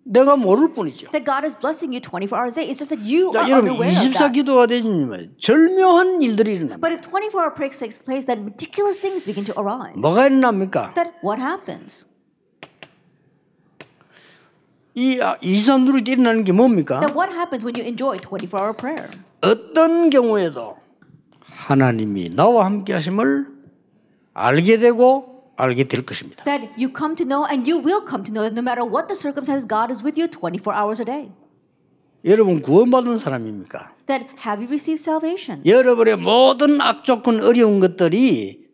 내가 모를 뿐이죠. That God is blessing you 24 hours a day. It's just that you 자, are 여러분 unaware of that. 24기도가 되면 절묘한 일들이 일어납니다. But if 24-hour prayer takes place, then meticulous things begin to arise. 뭐가 일어납니까? Then what happens? 이 23누리 일어나는 게 뭡니까? Then what happens when you enjoy 24-hour prayer? 어떤 경우에도 하나님이 나와 함께 하심을 알게 되고 알게 될 것입니다. That you come to know and you will come to know that no matter what the circumstances, God is with you 24 hours a day. 여러분 구원받은 사람입니까? That have you received salvation? 여러분의 모든 악조건 어려운 것들이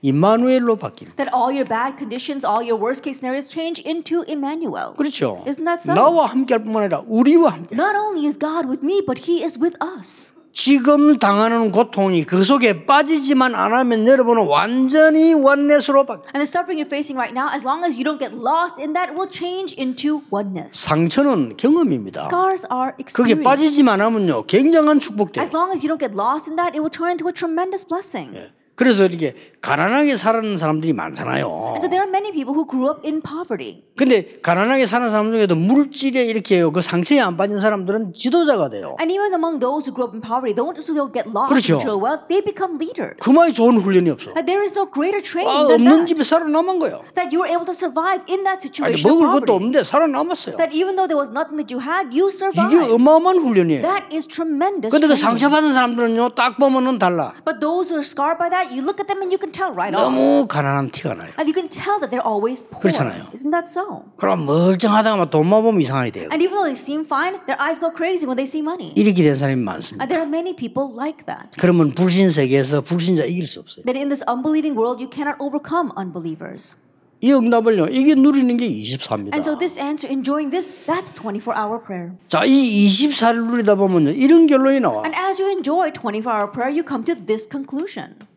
임마누엘로 바뀝니다. That all your bad conditions, all your worst case scenarios change into Emmanuel. 그렇죠. Isn't that so? 나와 함께 할 뿐만 아니라 우리와 함께. Not only is God with me, but He is with us. 지금 당하는 고통이 그 속에 빠지지만 않으면 여러분은 완전히 원넷으로 바뀝니다. And the suffering you're facing right now, as long as you don't get lost in that, will change into oneness. 상처는 경험입니다. Scars are 그게 experience. 빠지지만 않으면요 굉장한 축복돼요. As long as you don't get lost in that, it will turn into a tremendous blessing. 그래서 이렇게 가난하게 사는 사람들이 많잖아요. And so there are many people who grew up in poverty. 근데 가난하게 사는 사람 중에도 물질에 이렇게 그 상처에 안 빠진 사람들은 지도자가 돼요. And even among those who grew up in poverty, those who don't get lost 그렇죠. into wealth, they become leaders. 그만이 좋은 훈련이 없어. That there is no greater training than 없는 that. 집에 살아남은 거예요. That you were able to survive in that 아니 situation of 먹을 것도 poverty. 없는데 살아남았어요. That even though there was nothing that you had, you 이게 survived. 어마어마한 훈련이에요. That is tremendous 근데 그 training. 상처받은 사람들은요 딱 보면은 달라. But those who are scarred by that, you look at them and you can tell right off. 너무 가난한 티가 나요. And you can tell that they're always poor. 그렇잖아요. Isn't that so? 그럼 멀쩡하다가 돈만 보면 이상하게 돼요. And even though they seem fine, their eyes go crazy when they see money. 이렇게 된 사람이 많습니다. And there are many people like that. 그러면 불신 세계에서 불신자 이길 수 없어요. That in this unbelieving world, you cannot overcome unbelievers. 이 응답을요 이게 누리는 게 24입니다. And so this answer, enjoying this, that's 24-hour prayer. 자, 이 24를 누리다 보면요 이런 결론이 나와. And as you enjoy 24-hour prayer, you come to this conclusion.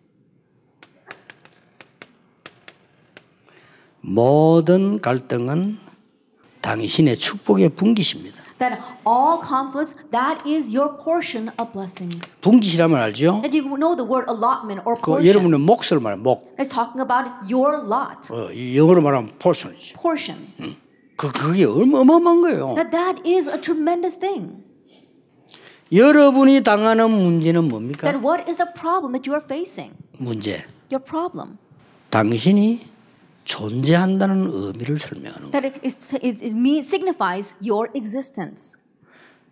모든 갈등은 당신의 축복의 분깃입니다. That all conflicts, that is your portion of blessings. 분깃이라면 알죠? That you know the word allotment or 그 portion. 여러분의 몫을 말해 목. It's talking about your lot, 영어로 말하면 portion이죠. portion. 그게 어마어마한 거예요. That is a tremendous thing. 여러분이 당하는 문제는 뭡니까? That what is the problem that you are facing? 문제. Your problem. 당신이 존재한다는 의미를 설명하는 거예요. That it means, signifies your existence.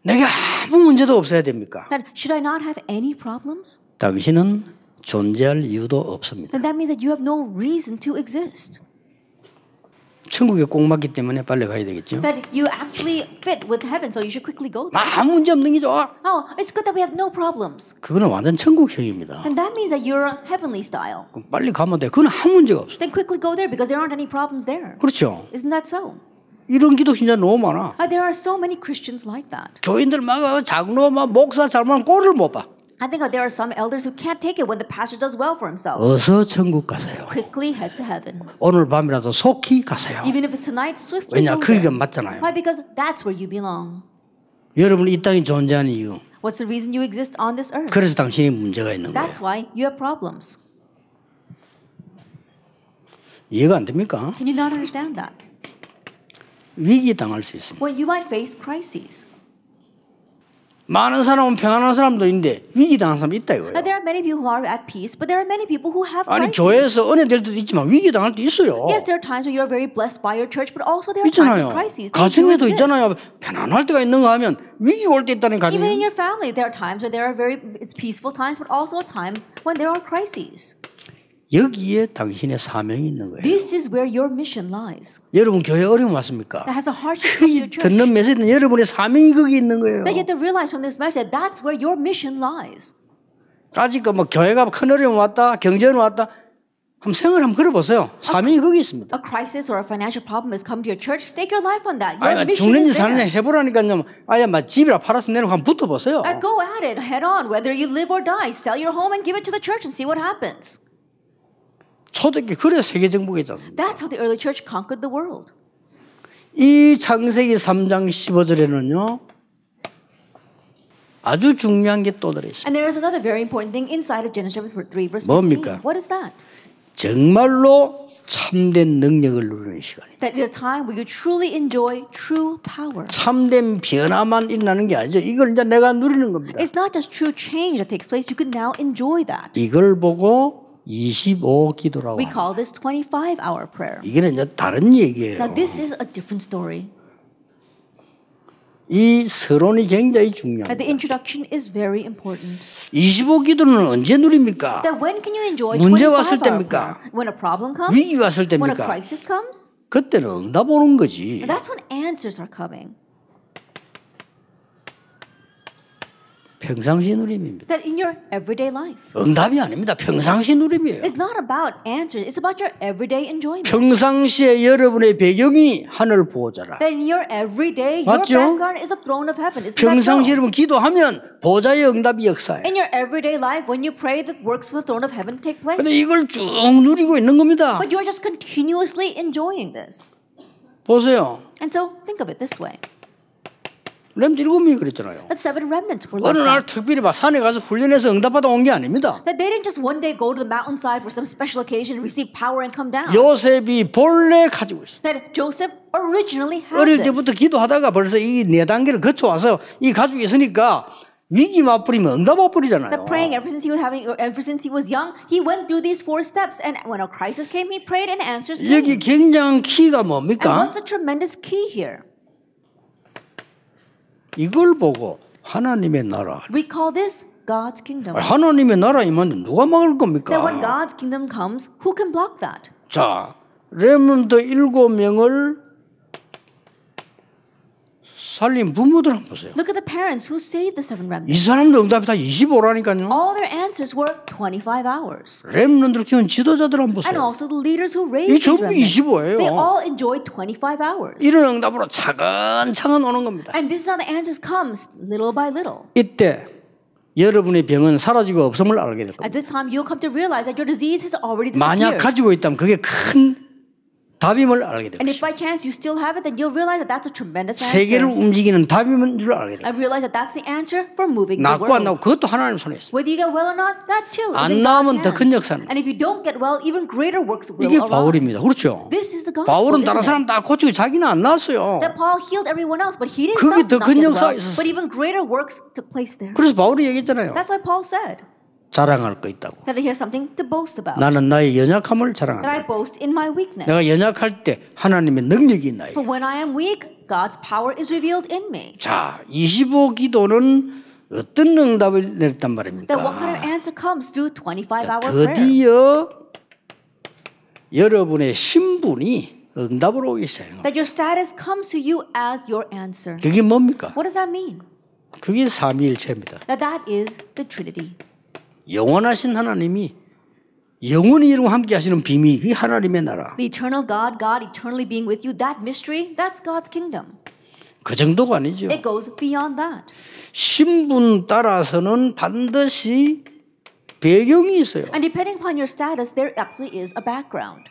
내가 아무 문제도 없어야 됩니까? That should I not have any problems? 당신은 존재할 이유도 없습니다. Then that means that you have no reason to exist. 천국에 꼭 맞기 때문에 빨리 가야 되겠죠. That you actually fit with heaven, so you should quickly go there. 아무 문제 없는 게 좋아. Oh, it's good that we have no problems. 그거는 완전 천국형입니다. And that means that you're heavenly style. 그럼 빨리 가면 돼. 그건 아무 문제가 없어. Then quickly go there because there aren't any problems there. 그렇죠. Isn't that so? 이런 기도 진짜 너무 많아. There are so many Christians like that. 교인들 막 장로 막 목사 잘못하면 꼴을 못 봐. I think there are some elders who can't take it when the pastor does well for himself. 어서 천국 가세요. Quickly head to heaven. 오늘 밤이라도 속히 가세요. Even if it's tonight, swiftly 왜냐 go 거기가 there. 맞잖아요. Why? Because that's where you belong. 여러분이 이 땅에 존재하는 이유. What's the reason you exist on this earth? 그래서 당신이 문제가 있는 거예요. That's why you have problems. 이해가 안 됩니까? Can you not understand that? 위기 당할 수 있습니다. Well, you might face crises. 많은 사람은 평안한 사람도 있는데 위기 당한 사람이 있다 이거예요. There are many people who are at peace, but there are many people who have 아니 crises. 교회에서 은혜 될 때도 있지만 위기 당할 때 있어요. Yes, there are times where you are very blessed by your church, but also there are times 있잖아요. of crises. They do 가정에도 exist. 있잖아요. 편안할 때가 있는가 하면 위기가 올 때 있다는 Even 가정이. in your family, there are times where there are it's peaceful times, but also times when there are crises. 여기에 당신의 사명이 있는 거예요. This is where your mission lies. 여러분 교회 어려움 왔습니까? That has a hardship come to your church. 듣는 메시지는 여러분의 사명이 거기 있는 거예요. That you have to realize from this message that that's where your mission lies. 아직 뭐 교회가 큰 어려움 왔다, 경제는 왔다. 한번 생각을 한번 걸어보세요. 사명이 거기 있습니다. A crisis or a financial problem has come to your church. Stake your life on that. 아니 Your mission 죽는지 is 사는지 there. 해보라니까요. 아야 막 집이라 팔아서 내놓고 한번 붙어보세요. Go at it head on. Whether you live or die, sell your home and give it to the church and see what happens. 초대교회 그래 세계 정복했잖아요. That's how the early church conquered the world. 이 창세기 3장 15절에는요. 아주 중요한 게 또 들어있습니다. And there is another very important thing inside of Genesis chapter 3 verse 15. 뭡니까? What is that? 정말로 참된 능력을 누리는 시간입니다. That is a time where you truly enjoy true power. 참된 변화만 일어나는 게 아니죠. 이걸 이제 내가 누리는 겁니다. It's not just true change that takes place. You can now enjoy that. 이걸 보고 25기도라고 We 합니다. call this 25-hour prayer. 이게 이제 다른 얘기예요. Now this is a different story. 이 서론이 굉장히 That 중요합니다. the introduction is very important. 25기도는 언제 누립니까? That when can you enjoy 문제 왔을 25-hour 때입니까? prayer? When a problem comes? 위기 왔을 When a 때입니까? crisis comes? 그때는 응답 오는 거지. And that's when answers are coming. 평상시 누림입니다. That in your everyday life. 응답이 아닙니다. 평상시 누림이에요. It's not about answers. It's about your everyday enjoyment. 평상시에 여러분의 배경이 하늘 보호자라. That in your everyday, your 맞죠? background is a throne of heaven. Isn't that 평상시 so? 여러분 기도하면 보호자의 응답이 역사해. In your everyday life, when you pray, the works of the throne of heaven take place. 근데 이걸 쭉 누리고 있는 겁니다. But you're just continuously enjoying this. 보세요. And so think of it this way. 렘드 7명이 그랬잖아요. That 7 remnants were 어느 like 날 that. 특별히 막 산에 가서 훈련해서 응답받아 온 게 아닙니다. That they didn't just one day go to the mountainside for some special occasion, receive power and come down. 요셉이 본래 가지고 있어요. That Joseph originally had 어릴 this. 때부터 기도하다가 벌써 이 4단계를 거쳐와서 이 가지고 있으니까 위기 맛부리면 응답 맛부리잖아요. That praying ever since he was young, he went through these 4 steps, and when a crisis came, he prayed and answers came. 여기 굉장한 키가 And 뭡니까? what's the tremendous key here? 이걸 보고 하나님의 나라. We call this God's kingdom. 하나님의 나라 임하면 누가 막을 겁니까? That when God's kingdom comes, who can block that? 자, 렘넌트 7명을 살린 부모들 한번 보세요. Look at the parents who saved the 7 이 remnants. 사람들 응답이 다 25라니까요. All their answers were 25 hours. 렘넌트를 키운 지도자들 한번 And 보세요. also the leaders who 이 raised these 전부 remnants. 25예요. They all enjoyed 25 hours. 이런 응답으로 차근차근 오는 겁니다. And this is how the answers comes little by little. 이때 여러분의 병은 사라지고 없음을 알게 될 겁니다. At this time, you'll come to realize that your disease has already 만약 disappeared. 가지고 있다면 그게 큰 답임을 알게 될 And if 것입니다. by chance you still have it, then you'll realize that that's a tremendous 세계를 answer. 움직이는 답임인 줄 알게 됩니다. I realize that that's the answer for moving the 낫고 안 낫고 world. 그것도 하나님 손에 있습니다. Whether you get well or not, that too is 안 in 나오면 더 God's 큰 hands. 역사는. And if you don't get well, even greater works will 이게 arise. 바울입니다. 그렇죠? This is the gospel, 바울은 다른 isn't 사람 it? 다 고치고 자기는 안 나았어요. That Paul healed everyone else, but he didn't 그게 himself 더 not 큰 get 역사가 well. 있었어요. But even greater works took place there. 그래서 바울이 얘기했잖아요. That's why Paul said 자랑할 거 있다고. that he has something to boast about. 나는 나의 연약함을 That I 자랑한다. boast in my weakness. 내가 연약할 때 하나님의 능력이 있나요? For when I am weak, God's power is revealed in me. 자, 25기도는 어떤 응답을 냈단 말입니까? That what kind of answer comes through 25-hour prayer? 드디어 여러분의 신분이 응답으로 오기 시작해요. That your status comes to you as your answer. 그게 뭡니까? What does that mean? 그게 삼위일체입니다. That is the Trinity. 영원하신 하나님이 영원히 이루고 함께 하시는 비밀이 그게 하나님의 나라. The eternal God, God eternally being with you, that mystery, that's God's kingdom. 그 정도가 아니죠. It goes beyond that. 신분 따라서는 반드시 배경이 있어요. And depending upon your status, there actually is a background.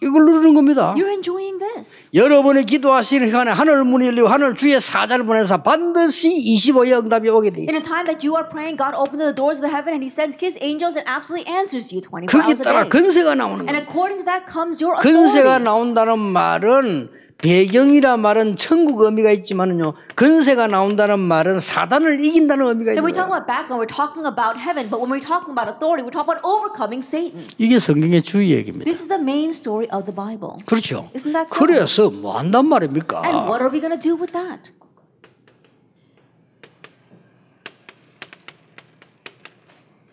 이걸 누르는 겁니다. You're enjoying this. 여러분이 기도하시는 시간에 하늘 문이 열리고 하늘 주의 사자를 보내서 반드시 25의 응답이 오게 돼 In 있어요. a time that you are praying, God opens the doors of the heaven and He sends His angels and absolutely answers you 24 거기에 hours a 따라 day. 근세가 나오는 And 거예요. according to that comes your 근세가 authority. 나온다는 말은 배경이라 말은 천국 의미가 있지만은요. 근세가 나온다는 말은 사단을 이긴다는 의미가 Then 있는 we talk 거예요. about background, we're talking about heaven, but when we're talking about authority, we're talking about overcoming Satan. 이게 성경의 주의 얘기입니다. This is the main story of the Bible. 그렇죠. Isn't that so? 그래서 뭐 한단 말입니까? And what are we going to do with that?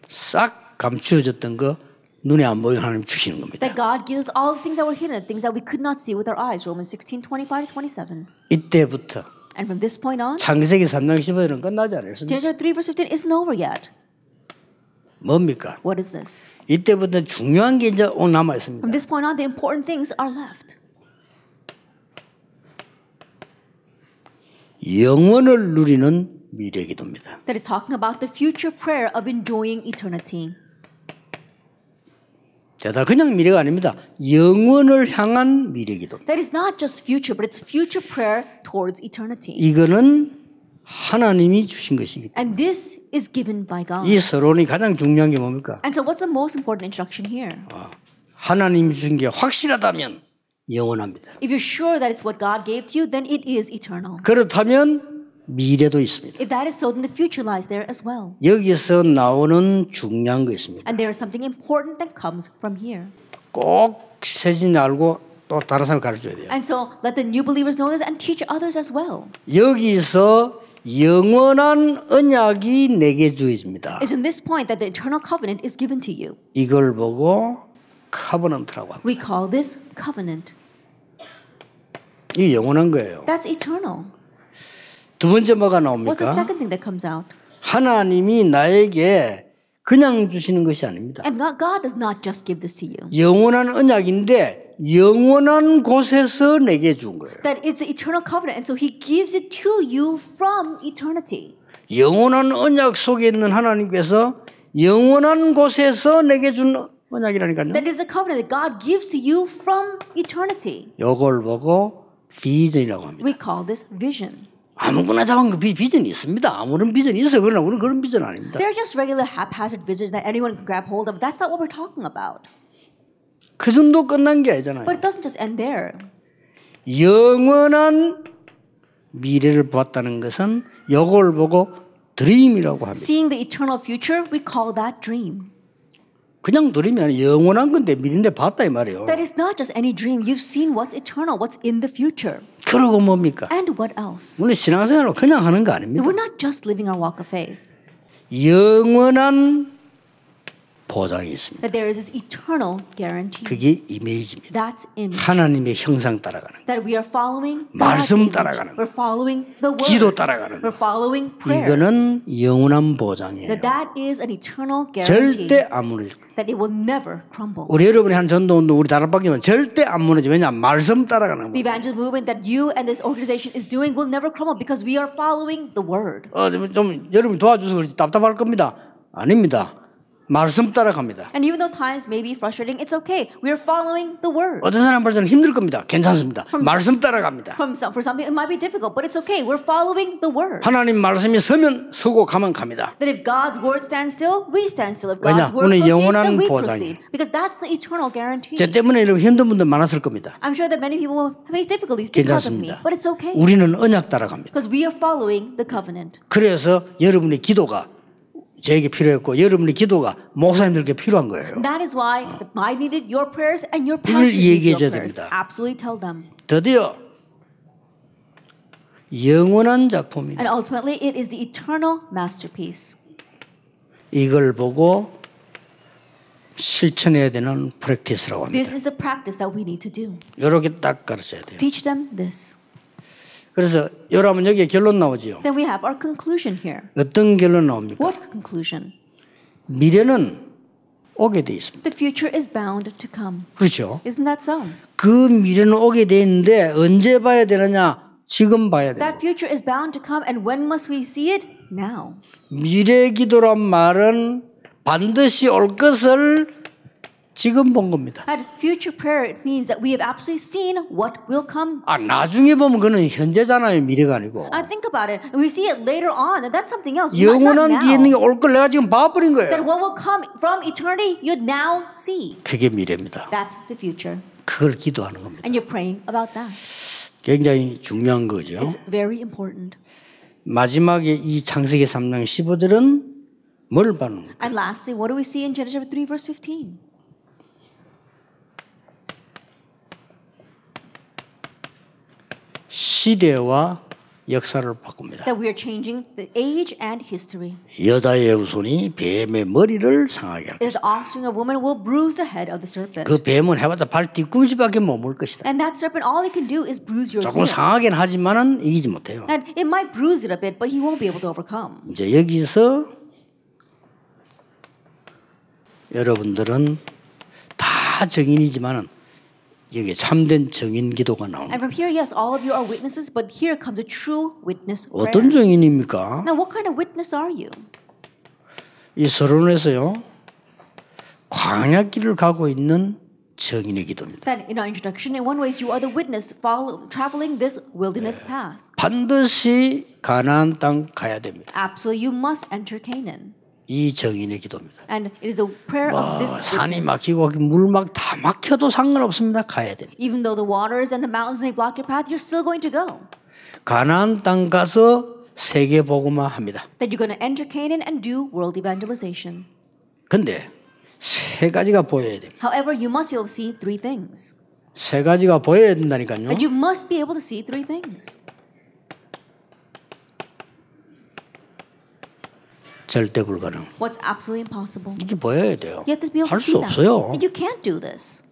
싹 감추어졌던 거 눈에 안 보이는 하나님 주시는 겁니다. That God gives us all the things that were hidden, things that we could not see with our eyes. Romans 16:25-27. 이때부터 And from this point on, 창세기 3장 15절은 끝나지 않았습니다. Genesis 3 verse 15 isn't over yet. 뭡니까? What is this? 이때부터 중요한 게 이제 남아 있습니다. From this point on, the important things are left. 영원을 누리는 미래 기도입니다. That is talking about the future prayer of enjoying eternity. 자, 그냥 미래가 아닙니다. 영원을 향한 미래 기도. That is not just future, but it's future prayer towards eternity. 이거는 하나님이 주신 것이기 때문에 And this is given by God. 이 서론이 가장 중요한 게 뭡니까? And so what's the most important instruction here? 하나님이 주신 게 확실하다면 영원합니다. If you're sure that it's what God gave to you, then it is eternal. 그렇다면 미래도 있습니다. If that is so, then the future lies there as well. 여기서 나오는 중요한 거 있습니다. And there is something important that comes from here. 꼭 세진 알고 또 다른 사람 가르쳐야 돼요. And so let the new believers know this and teach others as well. 여기서 영원한 언약이 내게 주어집니다. It's in this point that the eternal covenant is given to you. 이걸 보고 커버넌트라고 합니다. We call this covenant. 이게 영원한 거예요. That's eternal. 두 번째 뭐가 What's the 나옵니까? second thing that comes out? 하나님이 나에게 그냥 주시는 것이 아닙니다. And God does not just give this to you. 영원한 언약인데 영원한 곳에서 내게 준 거예요. That it's the eternal covenant, and so He gives it to you from eternity. 영원한 언약 속에 있는 하나님께서 영원한 곳에서 내게 준 언약이라니까요. That is the covenant that God gives to you from eternity. 이걸 보고 비전이라고 합니다. We call this vision. 아무거나 잡은 그 비전이 있습니다. 아무런 비전이 있어 그러나 우리는 그런 비전 아닙니다. They're just regular haphazard visions that anyone can grab hold of. That's not what we're talking about. 그 정도 끝난 게 아니잖아요. But it doesn't just end there. 영원한 미래를 보았다는 것은 이걸 보고 드림이라고 합니다. Seeing the eternal future, we call that dream. 그냥 드림이 아니라 영원한 건데 미래인데 봤다 이 말이에요. That is not just any dream. You've seen what's eternal, what's in the future. 그러고 뭡니까? And what else? 우리 신앙생활로 그냥 하는 거 아닙니다. We're not just living our walk of faith. 영원한 보장이 있습니다. That there is this eternal guarantee. 그게 이미지입니다. That's image. 하나님의 형상 따라가는 거. That we are following God's 말씀 image. 따라가는 거. We're following the word. 기도 따라가는 거. We're following prayer. 이거는 영원한 보장이에요. That is an eternal guarantee. 절대 안 무너질 거예요. That it will never crumble. 우리 여러분이 한 전도운동 우리 다락방교는 절대 안 무너져. 왜냐? 말씀 따라가는 The 거예요. evangelism movement that you and this organization is doing will never crumble because we are following the word. 좀 여러분이 도와줘서 그렇지 답답할 겁니다. 아닙니다. 말씀 따라갑니다. And even though times may be frustrating, it's okay. We are following the word. 어떤 사람 볼 때는 힘들 겁니다. 괜찮습니다. 말씀 따라갑니다. For some people, it might be difficult, but it's okay. We're following the word. 하나님 말씀이 서면 서고 가면 갑니다. That if God's word stands still, we stand still. If 왜냐? God's word 오늘 proceeds, 영원한 then we 보장이에요. proceed. Because that's the eternal guarantee. 저 때문에 여러분 힘든 분들 많았을 겁니다. I'm sure that many people will face difficulties because of me, 괜찮습니다. but it's okay. 우리는 언약 따라갑니다. Because we are following the covenant. 그래서 여러분의 기도가 저에게 필요했고 여러분의 기도가 목사님들께 필요한 거예요. That is why I needed your prayers and your 이걸 pastors need 얘기해 your 줘야 prayers. 됩니다. Absolutely tell them. 드디어 영원한 작품입니다. And ultimately, it is the eternal masterpiece. 이걸 보고 실천해야 되는 프랙티스라고 합니다. This is a practice that we need to do. 이렇게 딱 가르쳐야 돼요. Teach them this. 그래서 여러분 여기에 결론 나오지요. Then we have our conclusion here. 어떤 결론 나옵니까? What conclusion? 미래는 오게 돼 있습니다. The future is bound to come. 그렇죠? Isn't that so? 그 미래는 오게 돼 있는데 언제 봐야 되느냐? 지금 봐야 돼요. That future is bound to come, and when must we see it? Now. 미래 기도란 말은 반드시 올 것을 지금 본 겁니다. At future prayer, it means that we have absolutely seen what will come. 나중에 보면 그는 현재잖아요. 미래가 아니고. I think about it, and we see it later on, and that's something else. It's not 영원한 뒤에 있는 게 now. 올 걸 내가 지금 봐버린 That 거예요. what will come from eternity, you now see. 그게 미래입니다. That's the future. 그걸 기도하는 겁니다. And you're praying about that. 굉장히 중요한 거죠. It's very important. 마지막에 이 창세기 3장 15절은 뭘 봐는 거예요? And lastly, what do we see in Genesis 3 verse 15? 시대와 역사를 바꿉니다. That we are changing the age and history. 여자의 후손이 뱀의 머리를 상하게 할 As the offspring of woman will bruise the head of the serpent. 그 뱀은 해봤자 발 뒤꿈치밖에 못 물 것이다. And that serpent, all he can do is bruise your 조금 heel. 상하긴 하지만은 이기지 못해요. And it might bruise it a bit, but he won't be able to overcome. 이제 여기서 여러분들은 다 증인이지만은 여기 참된 증인 기도가 나옵니다. And from here, yes, all of you are witnesses, but here comes a true witness prayer. 어떤 증인입니까? Now, what kind of witness are you? 이 서론에서요 광야길을 가고 있는 증인의 기도입니다. That in our introduction, in one way, you are the witness traveling this wilderness path. 반드시 가나안 땅 가야 됩니다. Absolutely, you must enter Canaan. 이 증인의 기도입니다. And it is a prayer of this 산이 witness. 막히고 물 막 다 막혀도 상관없습니다. 가야 됩니다. Even though the waters and the mountains may block your path, you're still going to go. 가나안 땅 가서 세계 복음화 합니다. That you're going to enter Canaan and do world evangelization. 근데 세 가지가 보여야 됩니다. However, you must be able to see three things. 세 가지가 보여야 된다니까요. And you must be able to see three things. 절대 불가능. What's absolutely impossible. 이게 보여야 돼요. You have to be able to 할 see 수 that. 없어요. And you can't do this.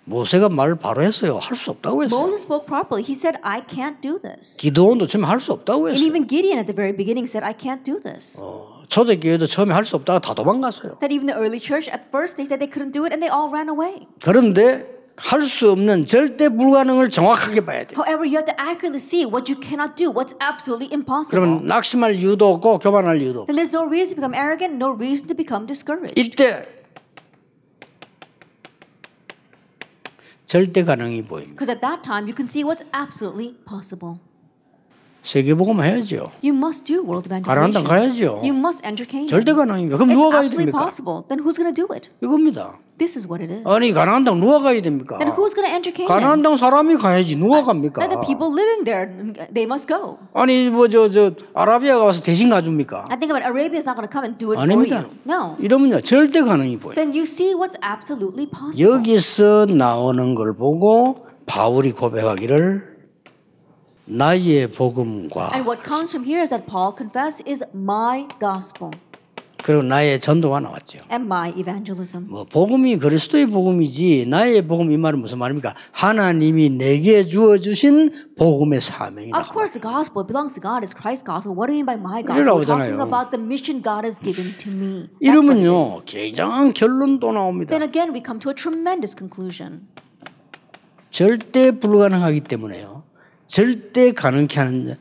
모세가 말을 바로 했어요. 할 수 없다고 했어요. Moses spoke properly. He said, I can't do this. 기도원도 처음에 할 수 없다고 And 했어요. even Gideon at the very beginning said, I can't do this. 초대교회도 처음에 할 수 없다가 다 도망갔어요. That even the early church, at first, they said they couldn't do it and they all ran away. 그런데 할 수 없는 절대 불가능을 정확하게 봐야 돼요. However, you have to accurately see what you cannot do, what's absolutely impossible. 그러면 낙심할 이유도 없고 교만할 이유도 없고. Then there's no reason to become arrogant, no reason to become discouraged. 이때 절대 가능이 보입니다. Because at that time, you can see what's absolutely possible. 세계복음 해야죠. You must do world 가나안 땅 evangelization. 가야죠. You must enter Canaan. 절대 가능입니다. 그럼 It's 누가 가야 absolutely 됩니까? possible. Then who's going to do it? 이겁니다. This is what it is. 아니 가나안 땅 누가 가야 됩니까? Then who's going to enter Canaan? 가나안 땅 사람이 가야지 누가 갑니까? Then the people living there, they must go. 아니 뭐 저 아라비아가 와서 대신 가줍니까? I think about Arabia is not going to come and do it 아닙니다. for you. No. 이러면요 절대 가능이 보여요. Then you see what's absolutely possible. 여기서 나오는 걸 보고 바울이 고백하기를 나의 복음과 And what comes from here is that Paul confessed is my gospel 그리고 나의 전도가 나왔죠. and my evangelism. 뭐 복음이 그리스도의 복음이지 나의 복음 이 말은 무슨 말입니까? 하나님이 내게 주어 주신 복음의 사명이다. Of course, the gospel belongs to God. It's Christ's gospel. What do you mean by my 이러라고 gospel? We're talking 하잖아요. about the mission God has given to me. That's what it 이러면요 is. 굉장한 결론도 나옵니다. Then again, we come to a tremendous conclusion. 절대 불가능하기 때문에요. 절대 가능케 하는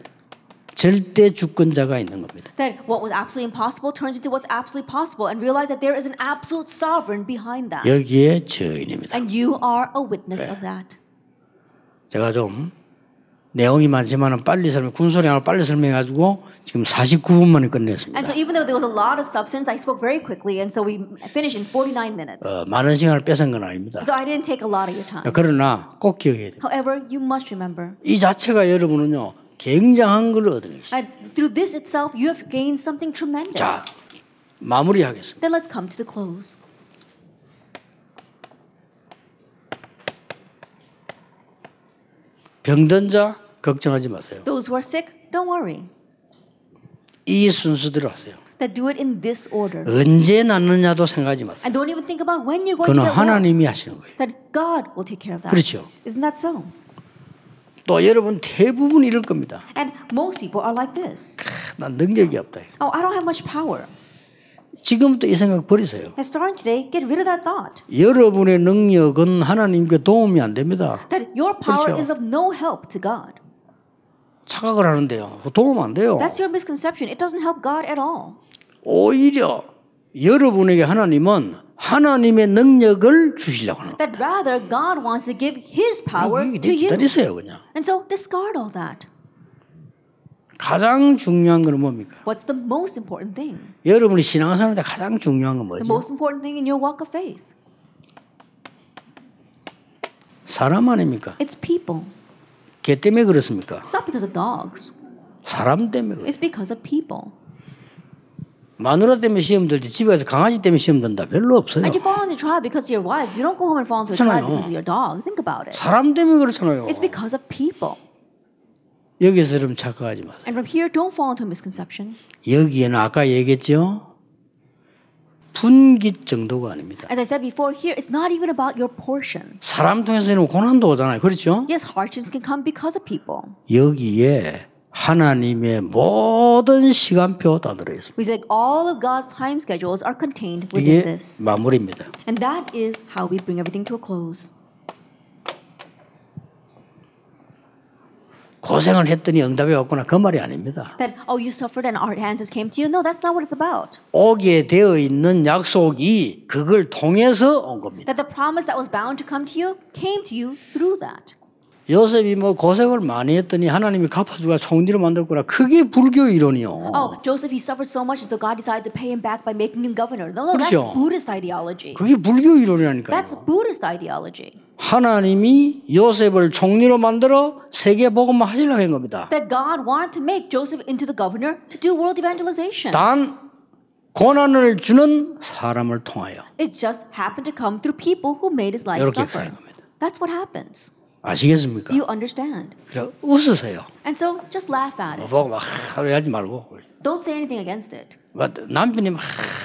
절대 주권자가 있는 겁니다. That what was absolutely impossible turns into what's absolutely possible, and realize that there is an absolute sovereign behind that. 여기에 증인입니다. And you are a witness of that. 제가 좀 내용이 많지만 빨리 군소량을 빨리 설명해가지고 지금 49분 만에 끝냈습니다. And so even though there was a lot of substance, I spoke very quickly, and so we finished in 49 minutes. 많은 시간을 뺏은 건 아닙니다. So I didn't take a lot of your time. 그러나 꼭 기억해야 돼요. However, you must remember, 이 자체가 여러분은요 굉장한 걸 얻는 것이죠. through this itself, you have gained something tremendous. 자, 마무리하겠습니다. Then let's come to the close. 병든 자 걱정하지 마세요. Those who are sick, don't worry. 이 순서대로 하세요. That do it in this order. 언제 낫느냐도 생각하지 마세요. And don't even think about when you're going 그건 to get well. 하나님이 하시는 거예요. That God will take care of that. 그렇죠. Isn't that so? 또 여러분 대부분 이럴 겁니다. And most people are like this. 난 능력이 없다. Oh, I don't have much power. 지금부터 이 생각 버리세요. And starting today, get rid of that thought. 여러분의 능력은 하나님께 도움이 안 됩니다. That your power 그렇죠. is of no help to God. 착각을 하는데요. 도움 안 돼요. That's your misconception. It doesn't help God at all. 오히려 여러분에게 하나님은 하나님의 능력을 주시려고 하는 거예요. That rather God wants to give His power to you. 기다리세요 그냥. And so discard all that. 가장 중요한 건 뭡니까? What's the most important thing? 여러분이 신앙생활할 때 가장 중요한 건 The 뭐죠? most important thing in your walk of faith. 사람 아닙니까? It's people. 개 때문에 그렇습니까? It's not because of dogs. 사람 때문에 그래요. It's because of people. 마누라 때문에 시험 들지 집에서 강아지 때문에 시험 든다 별로 없어요. And you fall into trial because of your wife. You don't go home and fall into a trial because of your dog. Think about it. 사람 때문에 그렇잖아요. It's because of people. 여기서 좀 착각하지 마세요. And from here, don't fall into a misconception. 여기에는 아까 얘기했죠. 분깃 정도가 아닙니다. As I said before, here it's not even about your portion. 사람 통해서는 고난도 오잖아요. 그렇죠? Yes, hardships can come because of people. 여기에 하나님의 모든 시간표 다 들어있습니다. We said all of God's time schedules are contained within 이게 this. 마무리입니다. And that is how we bring everything to a close. 고생을 했더니 응답이 왔구나 그 말이 아닙니다. That, oh, you suffered and our answers came to you. No, that's not what it's about. 오게 되어 있는 약속이 그걸 통해서 온 겁니다. That the promise that was bound to come to you came to you through that. 요셉이 뭐 고생을 많이 했더니 하나님이 갚아주가 총리로 만들거나 그게 불교 이론이요. Oh, Joseph, he suffered so much, and so God decided to pay him back by making him governor. No, no, 그렇죠. that's Buddhist ideology. 그게 불교 이론이라니까요. That's Buddhist ideology. 하나님이 요셉을 총리로 만들어 세계 복음만 하시려고 한 겁니다. That God wanted to make Joseph into the governor to do world evangelization. 단 고난을 주는 사람을 통하여. It just happened to come through people who made his life 이렇게 suffer. 역사한 겁니다. That's what happens. 아시겠습니까? Do you understand? 그래 웃으세요. And so just laugh at it. 보고 막 소리 하지 말고. Don't say anything against it. 남편이 막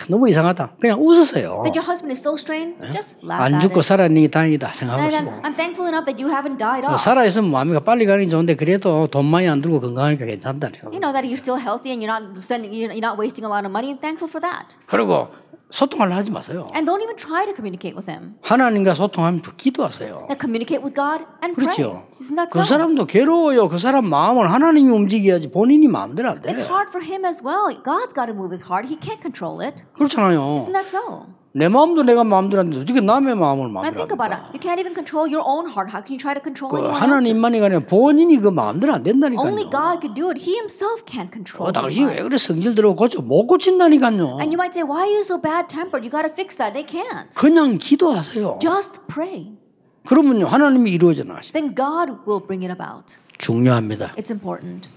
너무 이상하다. 그냥 웃으세요. That your husband is so strange, just laugh 안 at 죽고 it. 살았니 다행이다 And 생각하시고. I'm thankful enough that you haven't died off. 살아있으면 마음이 빨리 가는 게 좋은데 그래도 돈 많이 안 들고 건강하니까 괜찮다. You know that you're still healthy and you're not wasting a lot of money, and thankful for that. 그리고 소통하려 하지 마세요. And don't even try to communicate with him. 하나님과 소통하면 기도하세요. That communicate with God and pray. 그렇죠. Isn't that 그 so? 사람도 괴로워요. 그 사람 마음을 하나님이 움직여야지 본인이 마음대로 안 돼. It's hard for him as well. God's got to move his heart. He can't control it. 그렇잖아요. Isn't that so? 내 마음도 내가 마음대로 안 돼. 어떻게 남의 마음을 Now 마음대로 think about it. 합니까? You can't even control your own heart. How can you try to control anyone else's? 하나님만이 아니라 본인이 그 마음대로 안 된다니까요. Only God could do it. He himself can't control his 당신 왜 heart. 그래 성질 들어 고쳐 못 고친다니까요. And you might say, why are you so bad-tempered? You got to fix that. They can't. 그냥 기도하세요. Just pray. 그러면요 하나님이 이루어져 나가시. Then God will bring it about. 중요합니다. It's important.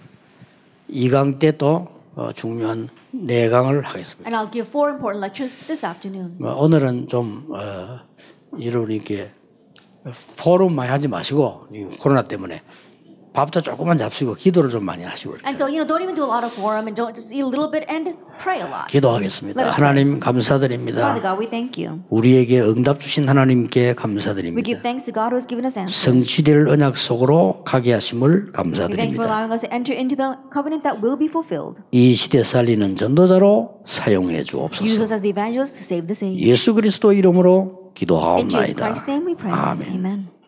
2강 때 또 중요한 4강을 하겠습니다. And I'll give 4 important lectures this afternoon. 오늘은 좀 이렇게 포럼 많이 하지 마시고 코로나 때문에 밥도 조금만 잡수고 기도를 좀 많이 하시고. And so, don't even do a lot of forum and don't just eat a little bit and pray a lot. 기도하겠습니다. 하나님 감사드립니다. Father God, we thank you. 우리에게 응답 주신 하나님께 We 감사드립니다. give thanks to God who has given us answers. 성취될 언약 속으로 가게 하심을 We thank you for 감사드립니다. allowing us to enter into the covenant that will be fulfilled. 이 시대 살리는 전도자로 사용해 Use 주옵소서. us as the evangelists to save this age. 예수 그리스도 이름으로 In Jesus 기도하옵나이다. Christ's name we pray. 아멘. Amen.